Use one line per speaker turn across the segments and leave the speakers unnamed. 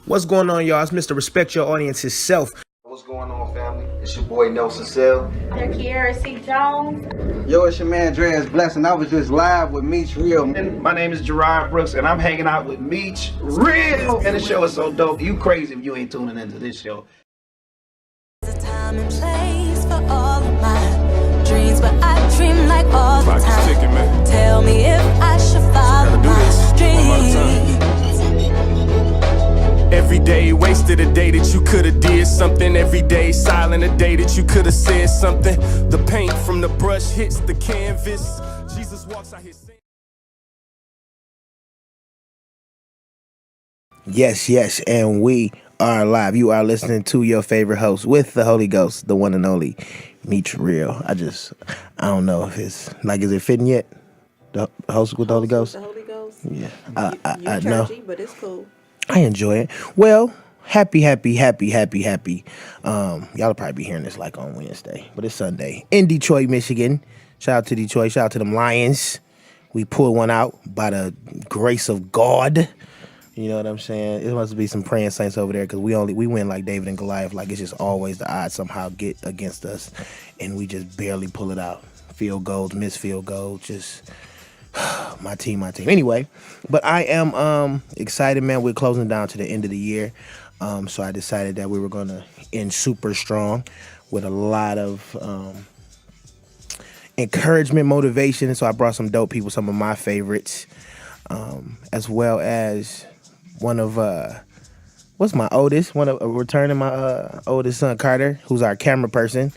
What's going on, y'all? It's Mr. Respect Your Audience himself.
What's going on, family? It's your boy Nelson Sell.
Kiara C. Jones.
Yo, it's your man Andreas Blessing. I was just live with MeechReal.
And my name is Gerard Brooks, and I'm hanging out with MeechReal. And the show is so dope. You crazy if you ain't tuning into this show.
There's a time and place for all of my dreams, but I dream like all the time.
Ticking, man.
Tell me if I should follow my dreams.
Every day wasted, a day that you could have did something. Every day silent, a day that you could have said something. The paint from the brush hits the canvas. Jesus walks out here saying.
Yes, and we are live. You are listening to your favorite host with the Holy Ghost, the one and only MeechReal. I don't know if it's like, is it fitting yet? The host with the Holy Ghost?
The Holy Ghost?
Yeah.
I
know.
But it's cool.
I enjoy it. Well, happy. Y'all will probably be hearing this like on Wednesday, but it's Sunday in Detroit, Michigan. Shout out to Detroit. Shout out to them Lions. We pulled one out by the grace of God. You know what I'm saying? It must be some praying saints over there because we win like David and Goliath. Like, it's just always the odds somehow get against us, and we just barely pull it out. Field goals, missed field goals, just my team. Anyway, but I am excited, man. We're closing down to the end of the year, so I decided that we were going to end super strong with a lot of encouragement, motivation. So I brought some dope people, some of my favorites, as well as one of returning my oldest son, Carter, who's our camera person,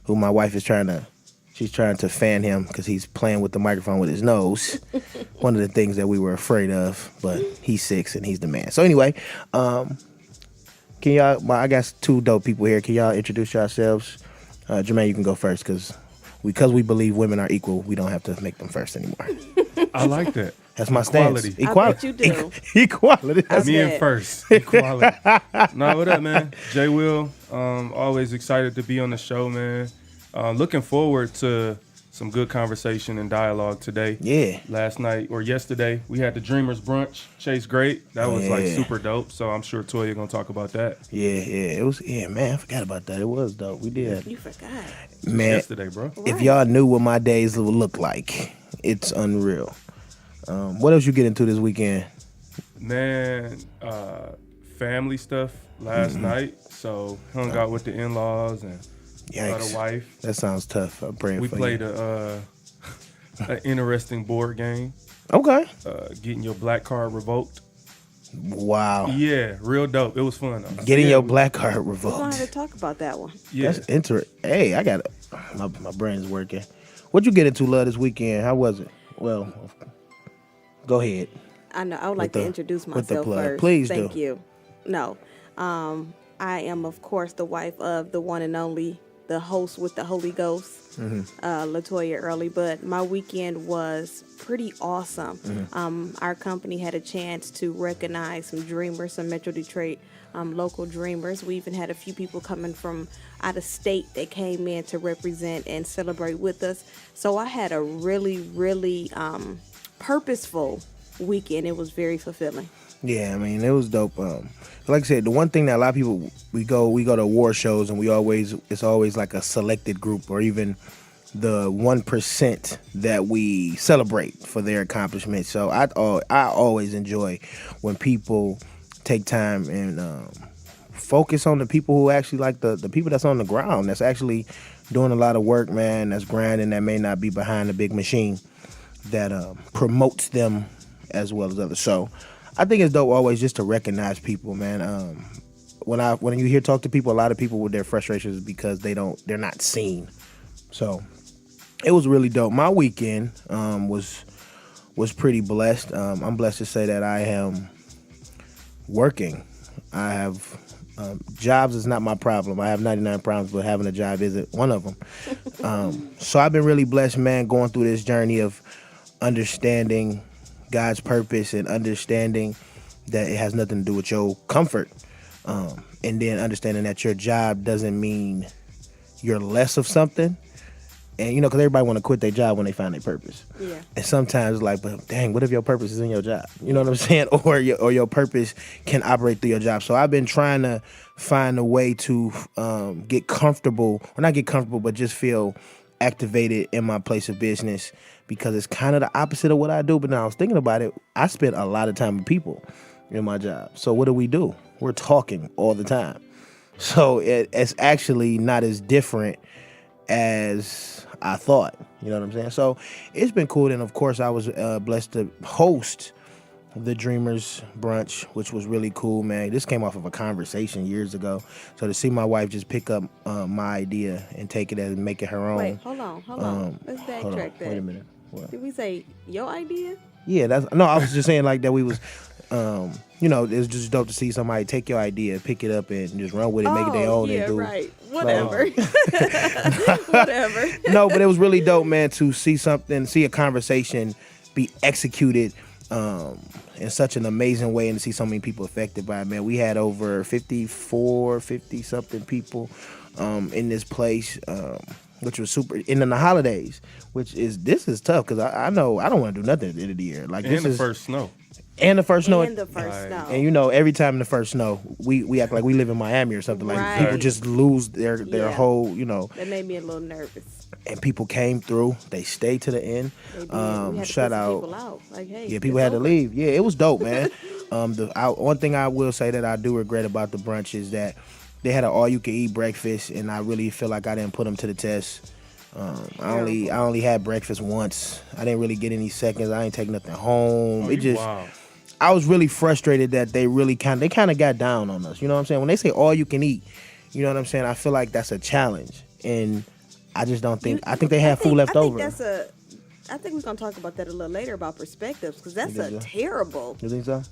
who my wife is trying to fan him because he's playing with the microphone with his nose. One of the things that we were afraid of, but he's 6 and he's the man. So anyway, can y'all, I got two dope people here. Can y'all introduce yourselves? Jermaine, you can go first because we believe women are equal, we don't have to make them first anymore.
I like that.
That's my
Equality.
stance.
I bet you do.
Equality.
Me in first. Equality. No, what up, man? J. Will, always excited to be on the show, man. Looking forward to some good conversation and dialogue today.
Yeah.
Last night or yesterday, we had the Dreamers Brunch. Chase Great. That was like super dope. So I'm sure Toya gonna talk about that.
Yeah. It was. Yeah, man. I forgot about that. It was dope. We did.
You forgot.
Man,
Yesterday, bro.
if y'all knew what my days would look like, it's unreal. What else you get into this weekend?
Man, family stuff last night. So hung out with the in-laws and
Yikes.
the wife.
That sounds tough. I'm praying
We
for
played
you.
an interesting board game.
Okay.
Getting your black card revoked.
Wow.
Yeah, real dope. It was fun though.
Getting
So,
your black card
We're going to have to
revoked.
talk about that one.
Yeah.
That's interesting. Hey, I got it. My brain's working. What'd you get into, love, this weekend? How was it? Well, go ahead.
I know. I would like to introduce
with the
myself
plug.
first.
Please
Thank
do.
you. No. I am, of course, the wife of the one and only, the host with the Holy Ghost, LaToya Early. But my weekend was pretty awesome. Our company had a chance to recognize some dreamers, some Metro Detroit local dreamers. We even had a few people coming from out of state that came in to represent and celebrate with us. So I had a really, really purposeful weekend. It was very fulfilling.
Yeah, I mean, it was dope. Like I said, the one thing that a lot of people, we go to award shows and it's always like a selected group or even the 1% that we celebrate for their accomplishments. So I always enjoy when people take time and focus on the people who actually, like the people that's on the ground, that's actually doing a lot of work, man, that's grinding, that may not be behind a big machine, that promotes them as well as others. So I think it's dope always just to recognize people, man. When you talk to people, a lot of people with their frustrations because they're not seen. So it was really dope. My weekend was pretty blessed. I'm blessed to say that I am working. I have jobs is not my problem. I have 99 problems, but having a job isn't one of them. So I've been really blessed, man, going through this journey of understanding God's purpose and understanding that it has nothing to do with your comfort. And then understanding that your job doesn't mean you're less of something. And because everybody want to quit their job when they find their purpose.
Yeah.
And sometimes like, but dang, what if your purpose is in your job? You know what I'm saying? Or your purpose can operate through your job. So I've been trying to find a way to get comfortable, or not get comfortable, but just feel activated in my place of business, because it's kind of the opposite of what I do. But now I was thinking about it. I spend a lot of time with people in my job. So what do? We're talking all the time. So it's actually not as different as I thought. You know what I'm saying? So it's been cool. And of course, I was blessed to host the Dreamers Brunch, which was really cool, man. This came off of a conversation years ago. So to see my wife just pick up my idea and take it and make it her own.
Wait, hold on. Let's backtrack that.
Wait a minute. What?
Did we say your idea?
Yeah, I was just saying like that we was, it was just dope to see somebody take your idea, pick it up, and just run with it, make it their own.
Yeah,
and do.
right. Whatever. Whatever.
No, but it was really dope, man, to see a conversation be executed in such an amazing way, and to see so many people affected by it, man. We had over 50-something people in this place, which was super. And then the holidays, this is tough, because I know I don't want to do nothing at the end of the year. Like,
and the first snow.
And the first snow.
And the first snow.
And every time the first snow, we act like we live in Miami or something. Like,
Right.
people just lose their whole,
That made me a little nervous.
And people came through. They stayed to the end.
They did. We had to
Shout
put some
out.
people out. Like, hey,
Yeah, people
it's
had to
over.
leave. Yeah, it was dope, man. One thing I will say that I do regret about the brunch is that they had an all-you-can-eat breakfast, and I really feel like I didn't put them to the test. I only had breakfast once. I didn't really get any seconds. I ain't take nothing home.
Wow.
I was really frustrated that they kind of got down on us. You know what I'm saying? When they say all you can eat, you know what I'm saying? I feel like that's a challenge, and I just don't think. I think they have food left over.
I think we're gonna talk about that a little later about perspectives, because that's
You think so?
terrible.
You think so?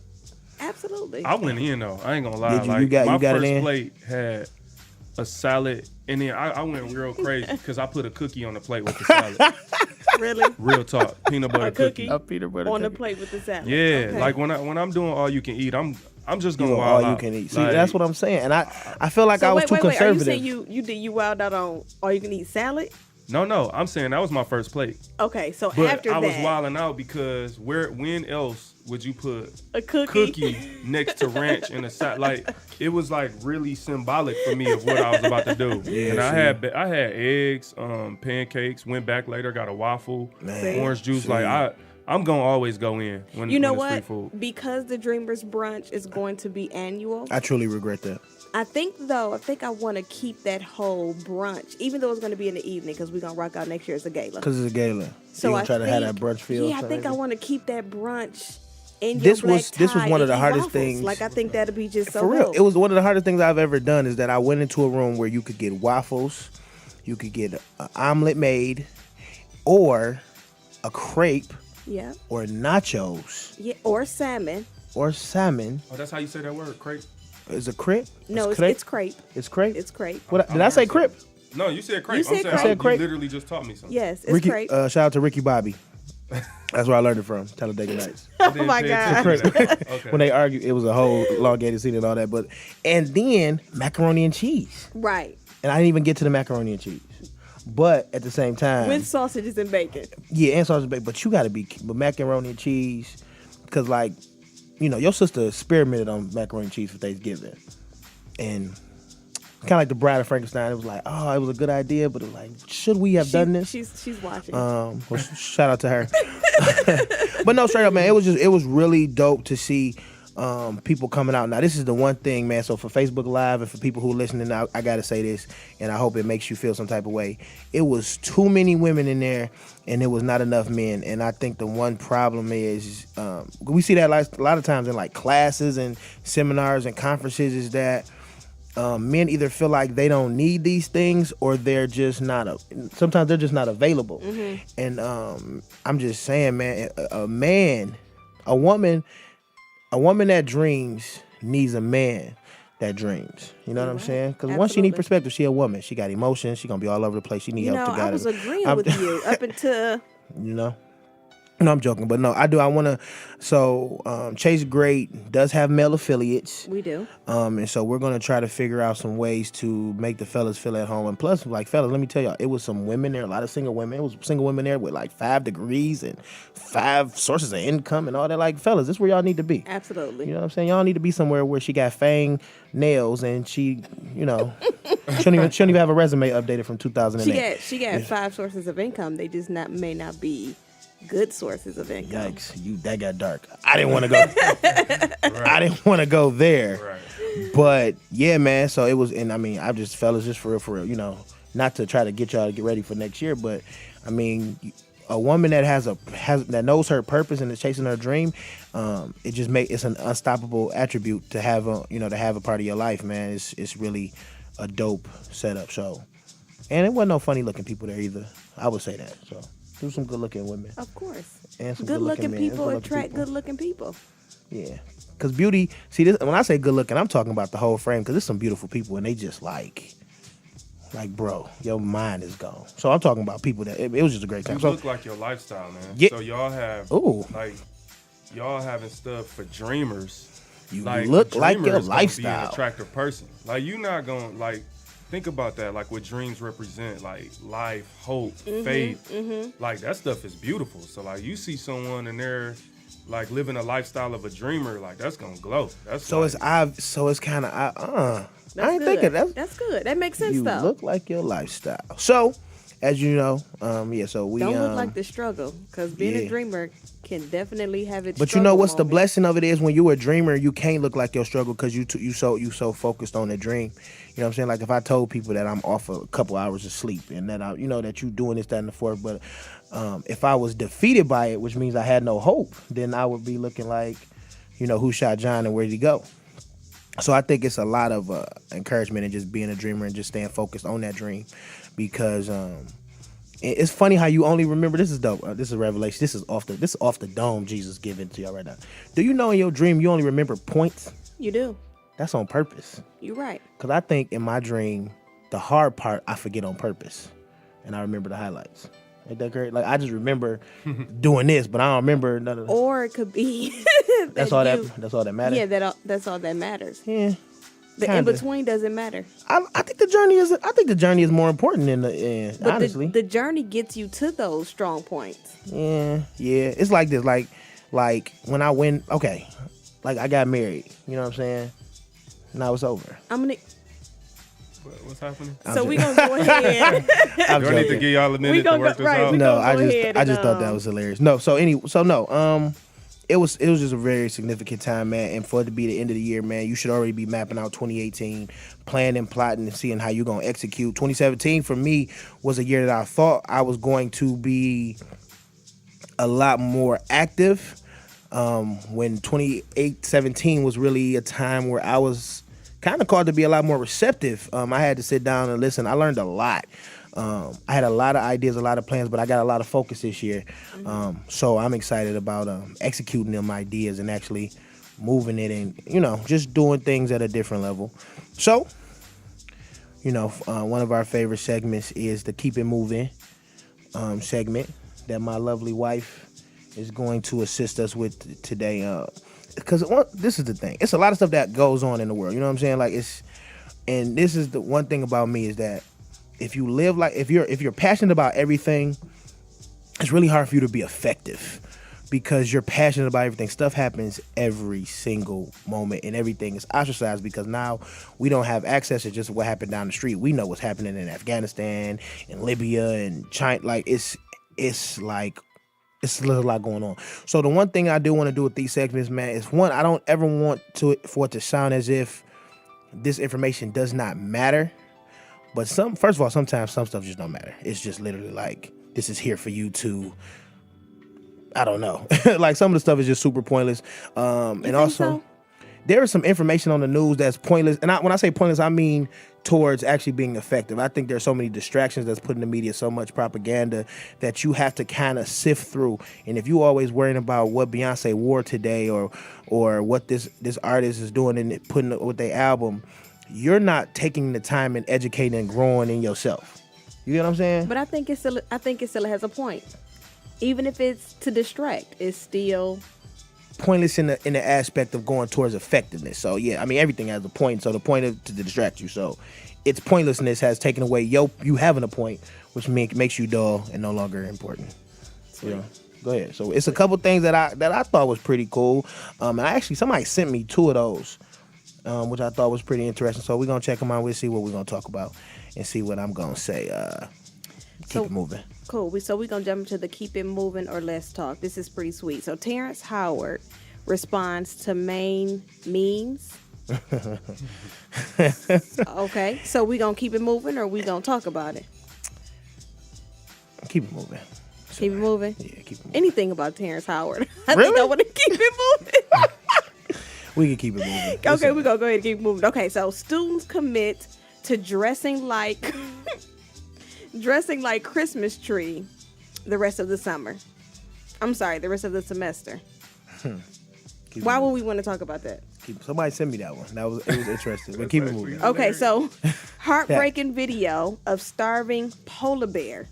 Absolutely.
I went in though. I ain't gonna lie.
Did you?
Like,
You got
my
it
first
in?
plate had a salad, and then I went real crazy because I put a cookie on the plate with the salad.
Really?
Real talk, peanut butter
A cookie?
A peanut butter
On the
cookie.
plate with the salad.
Yeah,
Okay.
like when I'm doing all you can eat, I'm just gonna
You
wild
all
out.
you can eat. See,
Like,
that's what I'm saying, and I feel like I was too
wait.
conservative.
Are you saying you wild out on all you can eat salad?
No, I'm saying that was my first plate.
Okay, so
But
after
I
that,
was wilding out because when else would you put
a cookie.
next to ranch and a salad? Like, it was like really symbolic for me of what I was about to do.
Yeah,
and I
see.
had eggs, pancakes. Went back later, got a waffle,
Man,
orange juice.
see.
Like I'm gonna always go in when
You know
when it's
what?
free food.
Because the Dreamers Brunch is going to be annual,
I truly regret that.
I think I want to keep that whole brunch, even though it's going to be in the evening, because we're going to rock out next year as a gala.
Because it's a gala.
So
you
I
gonna try to have that
think-
brunch feel.
Yeah, I think I want to keep that brunch in
This
your black
was- this was
tie
one of
and
the
eat
hardest
waffles.
things-
Like, I think that'd be just so
For real,
dope.
it was one of the hardest things I've ever done. Is that I went into a room where you could get waffles, you could get an omelet made, or a crepe,
Yeah,
or nachos,
or salmon.
or salmon.
Oh, that's how you say that word, crepe.
Is a crepe?
No, it's crepe.
It's crepe.
It's crepe.
What, did I say crepe?
No, you said crepe.
You said
I'm saying
crepe. I
said crepe.
You literally just taught me something.
Yes, it's
Ricky,
crepe.
shout out to Ricky Bobby. That's where I learned it from. Talladega Nights.
I
Oh
didn't
my
pay
God.
attention to that. Okay.
When they argue, it was a whole elongated scene and all that. And then macaroni and cheese.
Right.
And I didn't even get to the macaroni and cheese. But at the same time,
With sausages and bacon.
yeah, and sausage bacon. But you got to be with macaroni and cheese, because like, your sister experimented on macaroni and cheese for Thanksgiving, and kind of like the Bride of Frankenstein. It was like, oh, it was a good idea, but it was like, should we have done this?
She's watching.
Well, shout out to her. But no, straight up, man, it was really dope to see people coming out. Now, this is the one thing, man. So for Facebook Live and for people who are listening, I got to say this, and I hope it makes you feel some type of way. It was too many women in there, and there was not enough men. And I think the one problem is, we see that a lot of times in like classes and seminars and conferences, is that men either feel like they don't need these things, or they're just not. Sometimes they're just not available.
Mm-hmm.
And I'm just saying, man, a woman that dreams needs a man that dreams. You know what I'm saying? Because once she need
Absolutely.
perspective, she a woman. She got emotions. She gonna be all over the place. She need help to
I
guide
was
her.
agreeing with you up until
You know. No, I'm joking, but no, I do. I want to. So, Chase Great does have male affiliates.
We do.
And so we're gonna try to figure out some ways to make the fellas feel at home. And plus, like fellas, let me tell y'all, it was some women there, a lot of single women. It was single women there with like 5 degrees and 5 sources of income and all that. Like, fellas, this is where y'all need to be.
Absolutely.
You know what I'm saying? Y'all need to be somewhere where she got fang nails and she, you know, she don't even have a resume updated from 2008.
She got 5 sources of income. They just may not be good sources of income.
Yikes, that got dark. I didn't want to go. I didn't want to go there.
Right.
But yeah, man. So it was, and I mean, I just fellas, just for real, you know, not to try to get y'all to get ready for next year, but I mean, a woman that that knows her purpose and is chasing her dream, it's an unstoppable attribute to have a part of your life, man. It's really a dope setup show, and it wasn't no funny looking people there either. I would say that. So. Do some good-looking women.
Of course.
And some
good-looking
men.
people attract good-looking people.
Yeah. Because beauty, see, this, when I say good-looking, I'm talking about the whole frame because there's some beautiful people and they just like, bro, your mind is gone. So I'm talking about people that, it was just a great time.
You look like your lifestyle, man.
Yeah.
So y'all have, y'all having stuff for dreamers.
You look like your lifestyle.
Be an attractive person. Like, you not going to, like, think about that, like what dreams represent, like life, hope, faith. Like that stuff is beautiful. So like you see someone and they're like living a lifestyle of a dreamer, like that's gonna glow. That's
it's kind of I ain't thinking
that's good. That makes sense
you
though.
You look like your lifestyle. So as you know, so we
don't look like the struggle because being a dreamer can definitely have its.
But you know what's the blessing of it is when you're a dreamer, you can't look like your struggle because you so focused on the dream. You know what I'm saying? Like if I told people that I'm off a couple hours of sleep and that that you doing this, that, and the fourth, but if I was defeated by it, which means I had no hope, then I would be looking like, who shot John and where did he go? So I think it's a lot of encouragement in just being a dreamer and just staying focused on that dream, because it's funny how you only remember. This is dope. This is revelation. This is off the dome. Jesus giving to y'all right now. Do you know in your dream you only remember points?
You do.
That's on purpose.
You're right. Because
I think in my dream, the hard part I forget on purpose, and I remember the highlights. Ain't that great? Like I just remember doing this, but I don't remember none of that.
Or it could be
that's all that matters.
Yeah, that's all that matters.
Yeah.
The in between doesn't matter.
I think the journey is more important than the
but
honestly.
The journey gets you to those strong points.
Yeah. It's like this. Like when I went. Okay. Like I got married. You know what I'm saying? Now it's over.
What's happening?
So we're going to go ahead.
I need to give y'all a minute to work this out.
No, I just thought that was hilarious. No, it was just a very significant time, man. And for it to be the end of the year, man, you should already be mapping out 2018, planning, plotting, and seeing how you're going to execute. 2017 for me was a year that I thought I was going to be a lot more active. When 2017 was really a time where I was kind of called to be a lot more receptive. I had to sit down and listen. I learned a lot. I had a lot of ideas, a lot of plans, but I got a lot of focus this year. So I'm excited about executing them ideas and actually moving it and, just doing things at a different level. So, one of our favorite segments is the Keep It Moving segment that my lovely wife is going to assist us with today. Because this is the thing. It's a lot of stuff that goes on in the world. You know what I'm saying? Like and this is the one thing about me is that if you live if you're passionate about everything, it's really hard for you to be effective because you're passionate about everything. Stuff happens every single moment and everything is ostracized because now we don't have access to just what happened down the street. We know what's happening in Afghanistan and Libya and China. Like it's a lot going on. So the one thing I do want to do with these segments, man, is one, I don't ever want for it to sound as if this information does not matter. But first of all, sometimes some stuff just don't matter. It's just literally like, this is here for you to, I don't know. Like some of the stuff is just super pointless. And also, there is some information on the news that's pointless. And when I say pointless, I mean towards actually being effective. I think there's so many distractions that's put in the media, so much propaganda that you have to kind of sift through. And if you always worrying about what Beyonce wore today or what this artist is doing and putting it with their album, you're not taking the time and educating and growing in yourself. You get what I'm saying?
But I think it still has a point. Even if it's to distract, it's still
pointless in the aspect of going towards effectiveness. So yeah, I mean everything has a point. So the point is to distract you. So its pointlessness has taken away you having a point, which makes you dull and no longer important. You know, go ahead. So it's a couple things that I thought was pretty cool. And somebody sent me 2 of those, which I thought was pretty interesting. So we're gonna check them out. We'll see what we're gonna talk about and see what I'm gonna say. Keep it moving.
Cool. So we're going to jump into the keep it moving or let's talk. This is pretty sweet. So Terrence Howard responds to main memes. Okay. So we going to keep it moving or we going to talk about it?
Keep it moving.
Keep it moving?
Yeah, keep it moving.
Anything about Terrence Howard. I
Really?
think I want to keep it moving.
We can keep it moving.
Okay, we're going to go ahead and keep it moving. Okay, so students commit to dressing like Christmas tree the rest of the summer. I'm sorry, the rest of the semester. Why would we want to talk about that?
Somebody sent me that one. It was interesting. But keep it moving.
Okay, so heartbreaking video of starving polar bear.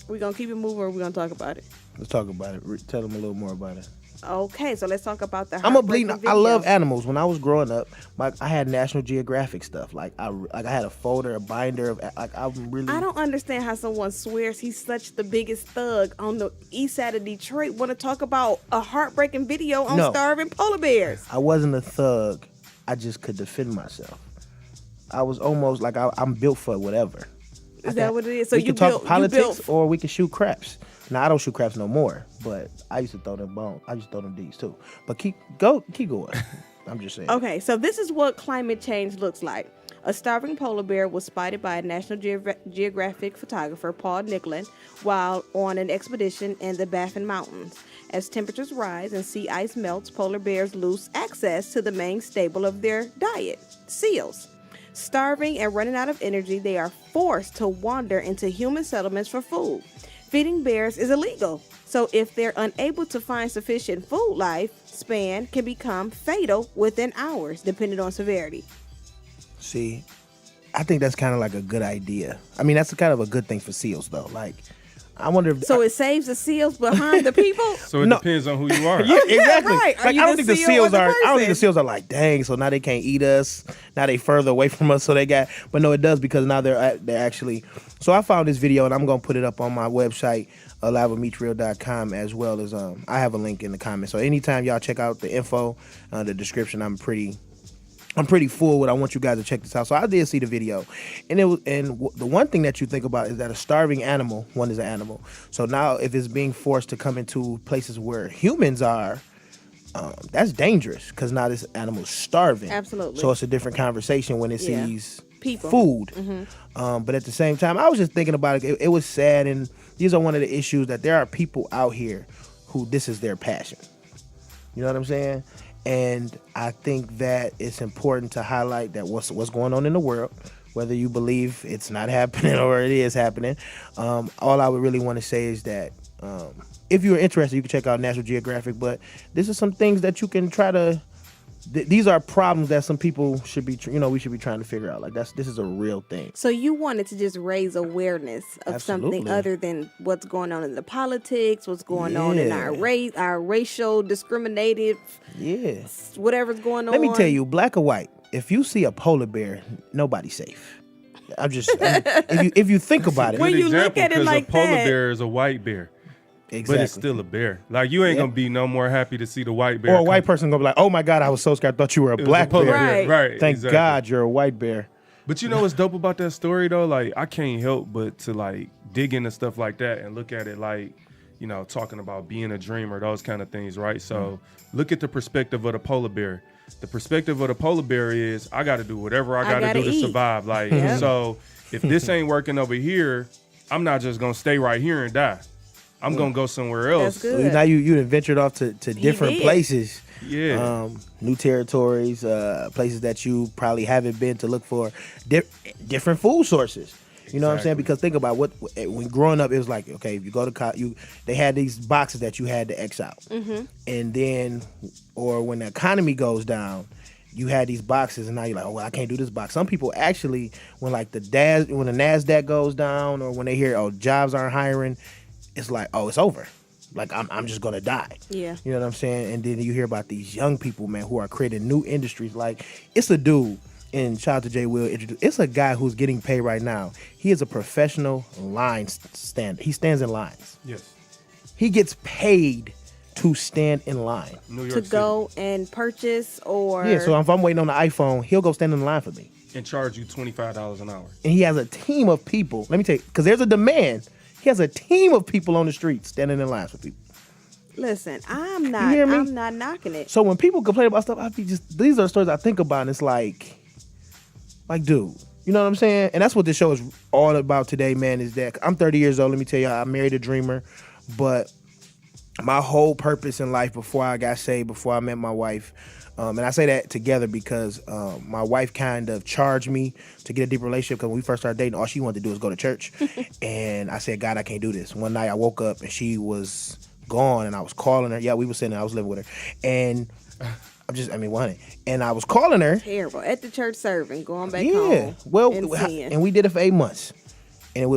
We gonna keep it moving or we gonna talk about it?
Let's talk about it. Tell them a little more about it.
Okay, so let's talk about the
I'm a bleeding.
heartbreaking
I love
video.
animals. When I was growing up, I had National Geographic stuff. Like I had a folder, a binder of I'm really.
I don't understand how someone swears he's such the biggest thug on the east side of Detroit want to talk about a heartbreaking video on starving polar bears.
I wasn't a thug. I just could defend myself. I was almost like I'm built for whatever.
Is that what it is? So
we
you
can talk
built
politics or we can shoot craps. Now I don't shoot craps no more, but I used to throw them bones. I used to throw them D's too. But keep going. I'm just saying.
Okay, so this is what climate change looks like. A starving polar bear was spotted by a National Geographic photographer, Paul Nicklin, while on an expedition in the Baffin Mountains. As temperatures rise and sea ice melts, polar bears lose access to the main staple of their diet, seals. Starving and running out of energy, they are forced to wander into human settlements for food. Feeding bears is illegal, so if they're unable to find sufficient food, lifespan can become fatal within hours, depending on severity.
See, I think that's kind of like a good idea. I mean, that's kind of a good thing for seals, though. Like, I wonder if
So it saves the seals but harm the people?
So it depends on who you are.
Yeah, exactly.
Right. Are
Like,
you
I don't
the
think the
seal
seals
or the
are. I don't think the
person?
seals are like, dang. So now they can't eat us. Now they further away from us. So they got. But no, it does because now they're actually. So I found this video and I'm gonna put it up on my website, LivewithMeechReal.com, as well as I have a link in the comments. So anytime y'all check out the info, the description, I'm pretty full with. I want you guys to check this out. So I did see the video, and the one thing that you think about is that a starving animal, one is an animal. So now if it's being forced to come into places where humans are, that's dangerous because now this animal's starving.
Absolutely.
So it's a different conversation when it sees
People.
food.
Mm-hmm.
But at the same time, I was just thinking about it. It was sad, and these are one of the issues that there are people out here who this is their passion. You know what I'm saying? And I think that it's important to highlight that what's going on in the world, whether you believe it's not happening or it is happening. All I would really want to say is that if you're interested, you can check out National Geographic. But this is some things that you can try to. These are problems that some people should be, we should be trying to figure out. Like this is a real thing.
So you wanted to just raise awareness of something other than what's going on in the politics, what's going on in our race, our racial discriminative, whatever's going on.
Let me tell you, black or white, if you see a polar bear, nobody's safe. If you think about it.
When you look at it like
a polar
that.
bear is a white bear.
Exactly.
But it's still a bear. Like, you ain't gonna be no more happy to see the white bear.
Or a white person gonna be like, oh my God, I was so scared. I thought you were a black
polar
bear.
bear. Right.
Thank
exactly.
God you're a white bear.
But you know what's dope about that story though? Like, I can't help but to like dig into stuff like that and look at it like, talking about being a dreamer, those kind of things, right? So look at the perspective of the polar bear. The perspective of the polar bear is I gotta do whatever I gotta do to survive. Like, so if this ain't working over here, I'm not just gonna stay right here and die. I'm gonna go somewhere else.
That's good.
Now you done ventured off to different places.
Yeah.
New territories, places that you probably haven't been to look for different food sources. You know what I'm saying? Because think about when growing up, it was like, okay, if you go to college, they had these boxes that you had to X out. Mm-hmm. And then, or when the economy goes down, you had these boxes, and now you're like, oh, well, I can't do this box. Some people actually, when the NASDAQ goes down, or when they hear, oh, jobs aren't hiring, it's like, oh, it's over. Like I'm just gonna die.
Yeah.
You know what I'm saying? And then you hear about these young people, man, who are creating new industries. Like it's a dude, and shout out to Jay Will. It's a guy who's getting paid right now. He is a professional line stand. He stands in lines.
Yes.
He gets paid to stand in line.
New York
To
City.
go and purchase or
Yeah, so if I'm waiting on the iPhone, he'll go stand in line for me.
And charge you $25 an hour.
And he has a team of people. Let me tell you, because there's a demand. He has a team of people on the street standing in lines for people.
listen, I'm
hear me?
not knocking it.
So when people complain about stuff, I be just, these are stories I think about, and it's like, dude, you know what I'm saying? And that's what this show is all about today, man, is that I'm 30 years old. Let me tell you, I married a dreamer, but my whole purpose in life before I got saved, before I met my wife, and I say that together because my wife kind of charged me to get a deeper relationship, because when we first started dating, all she wanted to do was go to church. And I said, God, I can't do this. One night I woke up and she was gone, and I was calling her. Yeah, we were sitting there. I was living with her. And and I was calling her.
Terrible. At the church serving, going back
Yeah.
home.
Well,
and seeing.
and we did it for 8 months. And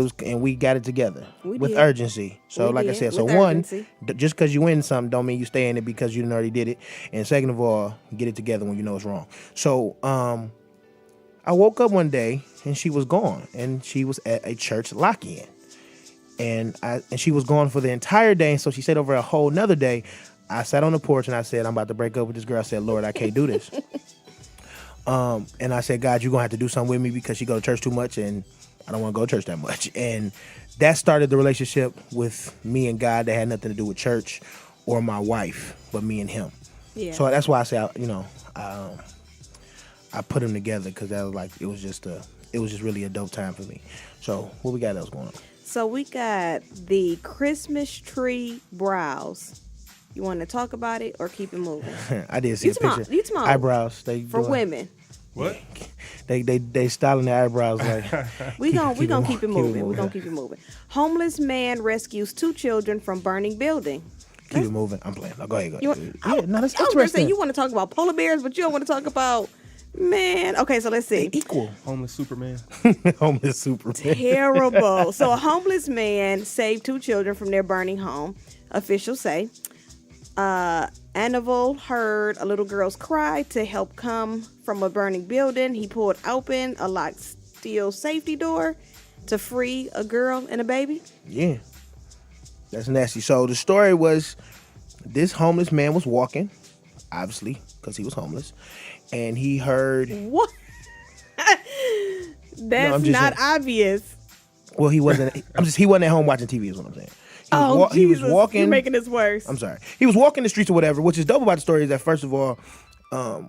we got it together
We
with
did.
urgency. So
We
like I
did,
said, so
with
one,
urgency.
just because you win something don't mean you stay in it because you didn't already did it. And second of all, get it together when you know it's wrong. So I woke up one day and she was gone, and she was at a church lock-in. And she was gone for the entire day. And so she stayed over a whole nother day. I sat on the porch and I said, I'm about to break up with this girl. I said, Lord, I can't do this. And I said, God, you're going to have to do something with me because she go to church too much and I don't want to go to church that much. And that started the relationship with me and God that had nothing to do with church or my wife, but me and him.
Yeah.
So that's why I say, I put them together, because that was like, it was just really a dope time for me. So what we got else going on?
So we got the Christmas tree brows. You want to talk about it or keep it moving?
I did see a picture.
You small.
Eyebrows.
For women.
What?
They styling their eyebrows like.
We gonna keep it moving.
moving.
We gonna keep it moving. Homeless man rescues 2 children from burning building.
Keep it moving. I'm playing. No, go ahead.
You want,
Yeah, no, that's
I was gonna say
interesting.
you want to talk about polar bears, but you don't want to talk about man. Okay, so let's see.
Equal.
Homeless Superman.
Homeless Superman.
Terrible. So a homeless man saved 2 children from their burning home. Officials say. Anival heard a little girl's cry to help come from a burning building. He pulled open a locked steel safety door to free a girl and a baby.
Yeah. That's nasty. So the story was, this homeless man was walking, obviously, because he was homeless, and he heard.
What? That's
just
not
saying.
obvious.
Well, he wasn't. He wasn't at home watching TV, is what I'm saying. He was
Jesus,
walking.
you're making this worse.
I'm sorry. He was walking the streets or whatever. Which is dope about the story is that, first of all,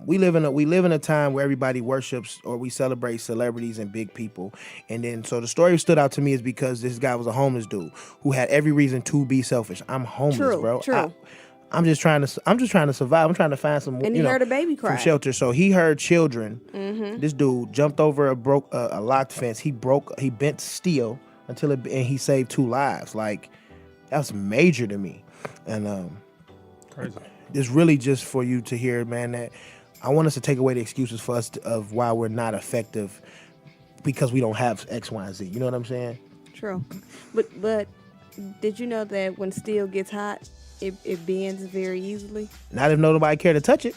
we live in a time where everybody worships or we celebrate celebrities and big people. And then so the story stood out to me is because this guy was a homeless dude who had every reason to be selfish. I'm homeless,
True,
bro.
true.
I'm just trying to survive. I'm trying to find some.
And he heard a baby cry.
Some shelter. So he heard children.
Mm-hmm.
This dude jumped over a locked fence. He bent steel and he saved 2 lives. Like, that's major to me. And
Crazy.
it's really just for you to hear, man, that I want us to take away the excuses for us of why we're not effective because we don't have X, Y, and Z. You know what I'm saying?
True. But did you know that when steel gets hot, it bends very easily?
Not if nobody cared to touch it.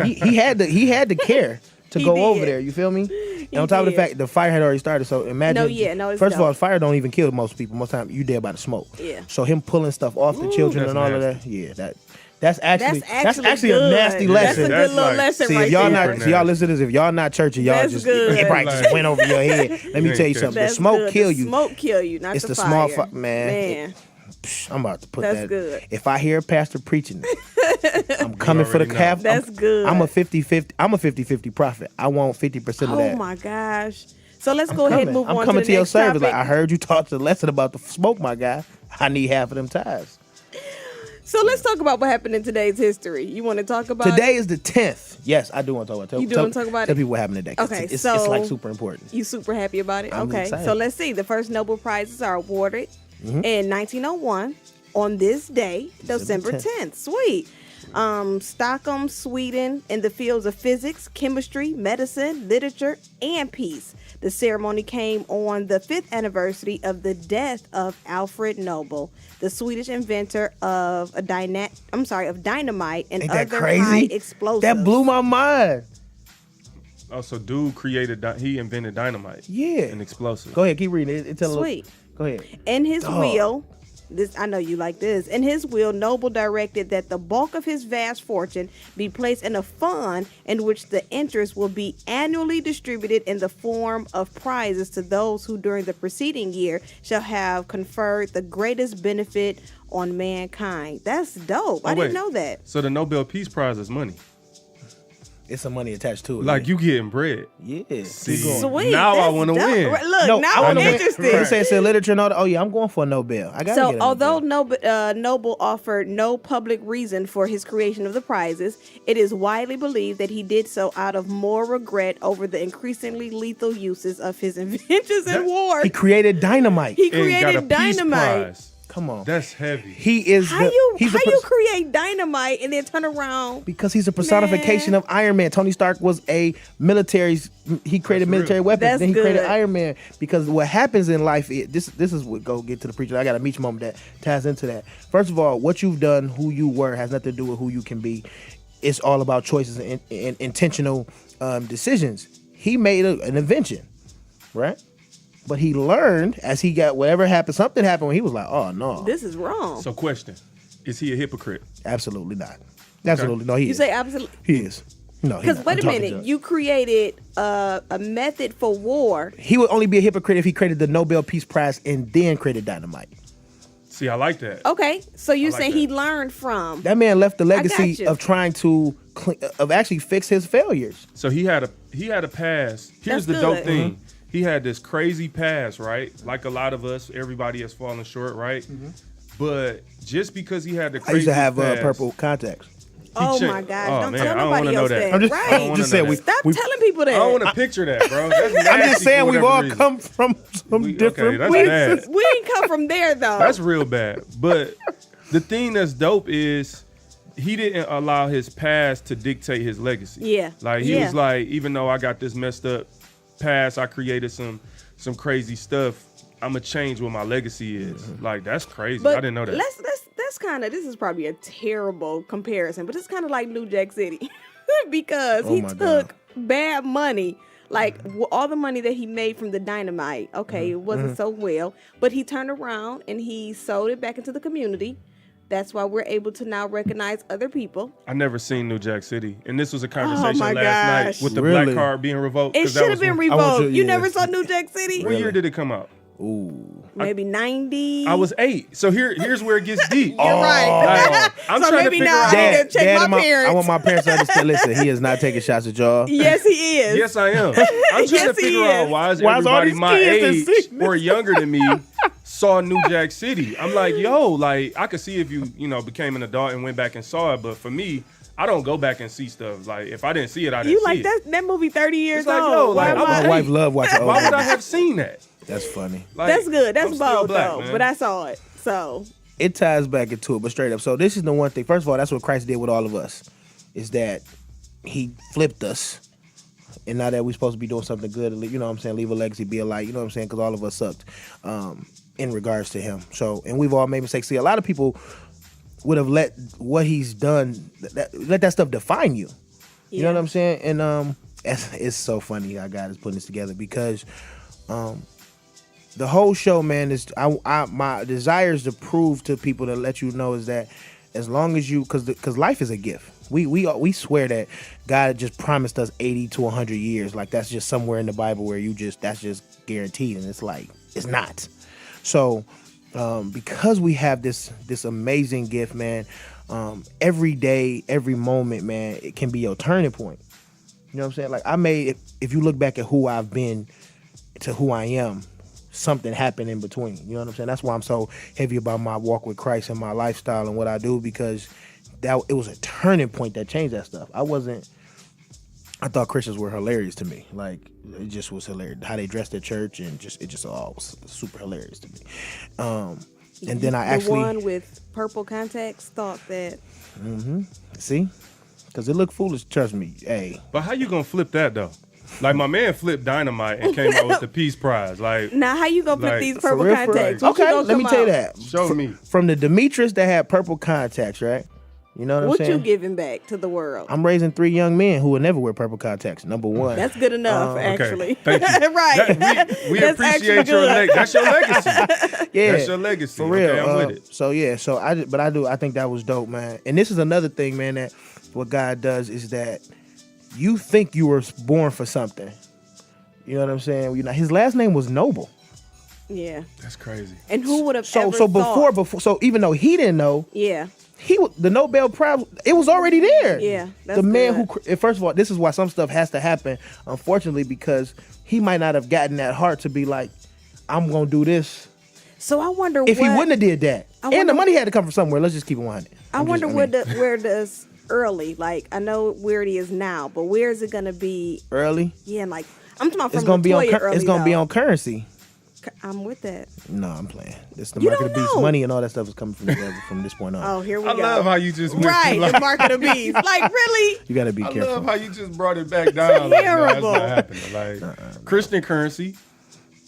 he had to care to
He
go
did.
over there. You feel me? And on top of the
did.
fact the fire had already started, so imagine.
It's
first of all,
dope.
fire don't even kill most people. Most time you dead by the smoke.
Yeah.
So him pulling stuff off the children
That's
and all
nasty.
of that. Yeah, that's actually
good.
a nasty
That's
lesson.
a good
That's
little
like-
lesson
See,
right
if y'all
there.
not, so y'all listen to this. If y'all not churchy, y'all
That's
just
good.
it probably just went over your head. Let me
You
tell you
ain't
something. The
That's
smoke
good.
kill
The
you.
Smoke kill you, not
It's
the
the
fire.
small man.
Man.
I'm about to put
That's
that.
good.
If I hear a pastor preaching, I'm coming for the
already know.
calf.
That's good.
I'm a 50-50. I'm a 50-50 prophet. I want 50% of that.
Oh my gosh. So let's go ahead and move
I'm
on
coming
to
to
the
your
next
service.
topic.
Like, I heard you talk the lesson about the smoke, my guy. I need half of them ties.
So let's talk about what happened in today's history. You want to talk about
Today is the 10th. Yes, I do want to talk about it.
You do want to talk about
Tell
it?
people what happened today. 'cause
Okay,
it's
so
like super important.
You super happy about it?
I'm
Okay.
excited.
So let's see. The first Nobel Prizes are awarded in 1901 on this day, December 10th. Sweet. Stockholm, Sweden, in the fields of physics, chemistry, medicine, literature, and peace. The ceremony came on the 5th anniversary of the death of Alfred Nobel, the Swedish inventor of dynamite and
Ain't that
other
crazy?
high explosives.
That blew my mind.
Oh, so dude he invented dynamite.
Yeah.
And explosives.
Go ahead, keep reading it.
Sweet.
Go ahead.
In his
Dog.
will, I know you like this. In his will, Nobel directed that the bulk of his vast fortune be placed in a fund in which the interest will be annually distributed in the form of prizes to those who during the preceding year shall have conferred the greatest benefit on mankind. That's dope. I didn't know that.
So the Nobel Peace Prize is money.
It's some money attached to it.
Like you getting bread.
Yeah.
See,
Sweet.
now I
That's
want to
dope.
win.
Look,
No,
now
I
I'm
wanna win.
interested.
They say it's in literature and all that. Oh yeah, I'm going for a Nobel. I got to
So,
get a
although
Nobel.
Nobel offered no public reason for his creation of the prizes, it is widely believed that he did so out of more regret over the increasingly lethal uses of his inventions in war.
He created dynamite.
He
And got a
created
Peace
dynamite.
Prize.
Come on.
That's heavy.
He is
How you
he's the
create dynamite and then turn around?
because he's a personification of Iron Man. Tony Stark was he created military weapons.
That's
then he created
good.
Iron Man because what happens in life, this is what go get to the preacher. I got a Meech moment that ties into that. First of all, what you've done, who you were, has nothing to do with who you can be. It's all about choices and intentional decisions. He made an invention, right? But he learned as he got whatever happened. Something happened when he was like, "Oh no,
This is wrong.
So question, is he a hypocrite?
absolutely not, absolutely no." He
You
is.
say absolutely.
He is. No,
Because wait a minute, you created a method for war.
He would only be a hypocrite if he created the Nobel Peace Prize and then created dynamite.
See, I like that.
Okay, so you
I like
say
that.
he learned from.
That man left the
got
legacy
you.
of trying to of actually fix his failures.
So he had a past. Here's
That's
the
good.
dope thing. He had this crazy past, right? Like a lot of us, everybody has fallen short, right? But just because he had the
I
crazy
used to have
past,
purple contacts.
Oh
changed.
my gosh!
Oh,
Don't
man,
tell
I don't
nobody
wanna know
else
that.
that.
I'm just,
right?
I don't wanna
just saying
know
we.
that.
Stop
we
telling people that.
I don't want to picture that, bro. That's
I'm
nasty
just saying
for
we've
whatever
all
reason.
come from some different
that's
places.
bad.
We didn't come from there though.
That's real bad. But the thing that's dope is he didn't allow his past to dictate his legacy.
Yeah.
Like he was like, even though I got this messed up past, I created some crazy stuff. I'm gonna change what my legacy is. Like that's crazy.
But
I didn't know that.
That's kind of, this is probably a terrible comparison, but it's kind of like New Jack City because he
my
took bad money. Like all the money that he made from the dynamite, okay, it wasn't so well, but he turned around and he sold it back into the community. That's why we're able to now recognize other people.
I never seen New Jack City, and this was a conversation
my
last
night
with the
Really?
black card being revoked.
It
'cause that
should
was
have been
when-
revoked.
you-
You
yeah.
never saw New Jack City?
What year did it come out?
Ooh.
Maybe 90.
I was 8. So here's where it gets deep.
You're right.
I'm
So
trying
maybe
to figure
now
out.
I need to check
and
my parents.
I want my parents to understand. Listen, he is not taking shots at y'all.
Yes, he is.
Yes, I am. I'm trying
Yes,
to figure
he
out
is.
why is
Why is all
everybody
these
my
kids that
age
see
or younger than me saw New Jack City. I'm like, yo, like I could see if you became an adult and went back and saw it, but for me, I don't go back and see stuff. Like if I didn't see it, I didn't
You
see
like
it.
that movie 30 years
It's like,
old.
yo,
Why
like,
am
I
I-
was
My wife loved watching.
Why would I have seen that?
That's funny.
Like,
That's good. That's
I'm still
bold
black,
though.
man.
But I saw it. So
It ties back into it, but straight up. So this is the one thing. First of all, that's what Christ did with all of us, is that he flipped us. And now that we're supposed to be doing something good, you know what I'm saying, leave a legacy, be a light, you know what I'm saying, because all of us sucked in regards to him. So, and we've all made mistakes. See, a lot of people would have let what he's done, let that stuff define you. You know what I'm saying? And it's so funny how God is putting this together because the whole show, man, is my desire is to prove to people, to let you know, is that as long as you, because life is a gift. We swear that God just promised us 80 to 100 years. Like that's just somewhere in the Bible where that's just guaranteed, and it's like it's not. So because we have this amazing gift, man, every day, every moment, man, it can be your turning point. You know what I'm saying? Like if you look back at who I've been to who I am, something happened in between. You know what I'm saying? That's why I'm so heavy about my walk with Christ and my lifestyle and what I do, because it was a turning point that changed that stuff. I thought Christians were hilarious to me. Like it just was hilarious how they dressed at church, and it just all was super hilarious to me. And then I
the one with purple contacts thought that.
see, because it looked foolish. Trust me. Hey,
But how you gonna flip that though? Like my man flipped Dynamite and came out with the Peace Prize. Like,
Now, how you gonna put
Like,
these
for
purple
real, for real.
contacts? What you
Okay,
gonna
let me
come
tell you
out?
that.
show me.
From the Demetrius that had purple contacts, right? You know what I'm
What
saying?
you giving back to the world?
I'm raising 3 young men who will never wear purple contacts. Number one.
That's good enough,
Okay,
actually.
thank you.
Right.
We
That's
appreciate
actually
your
good.
that's your legacy.
yeah,
That's your legacy.
for real.
Okay, I'm with it.
So yeah, I think that was dope, man. And this is another thing, man, that what God does is that you think you were born for something. You know what I'm saying? You know, his last name was Nobel.
Yeah.
That's crazy.
And who would have
So
ever
so
thought?
before so even though he didn't know,
Yeah.
the Nobel Prize, it was already there.
Yeah, that's
the man
good.
who first of all, this is why some stuff has to happen, unfortunately, because he might not have gotten that heart to be like, I'm gonna do this.
So I wonder
If he wouldn't have did that,
I
and
wonder-
the money had to come from somewhere. Let's just keep it 100.
I wonder where does Early, like, I know where it is now, but where is it gonna be?
Early.
Yeah, like I'm talking about
It's
from
gonna be on.
LaToya Early.
It's gonna be
though.
on currency.
I'm with that.
No, I'm playing. It's the
You
market
don't
of beast.
know.
Money and all that stuff is coming from this point on.
Oh, here we
I
go.
love how you just went
Right,
through, like,
the market of bees. Like, really?
You gotta be
I
careful.
love how you just brought it back down. Like, no,
Terrible.
that's not happening. Like Christian currency.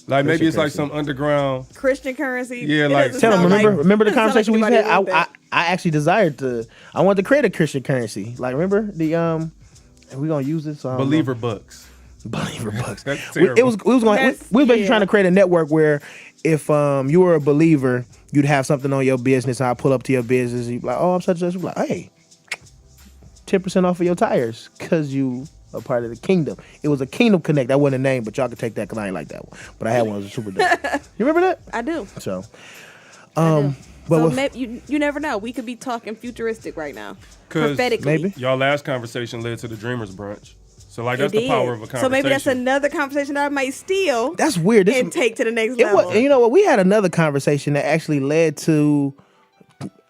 Like maybe
Christian
it's like
currency.
some underground.
Christian currency.
Yeah,
It
like-
doesn't
Tell him.
sound
Remember the
doesn't sound like
conversation we
anybody
had.
want that.
I actually desired to. I wanted to create a Christian currency. Like remember the and we gonna use this
Believer bucks.
Believer bucks.
That's
We
terrible.
was basically
yeah.
trying to create a network where if you were a believer, you'd have something on your business. And I pull up to your business. And you'd be like, oh, I'm such and such. Like, hey, 10% off of your tires because you a part of the kingdom. It was a Kingdom Connect. That wasn't a name, but y'all can take that because I ain't like that one. But I had one that was super dope. You remember that?
I do.
So,
I do.
but
So
with-
maybe you never know. We could be talking futuristic right now,
'Cause
prophetically.
maybe.
Y'all last conversation led to the Dreamers brunch. So like
It
that's the
did.
power of a conversation.
So maybe that's another conversation that I might steal
that's weird. This
and take to the next
it
level.
was, and you know what? We had another conversation that actually led to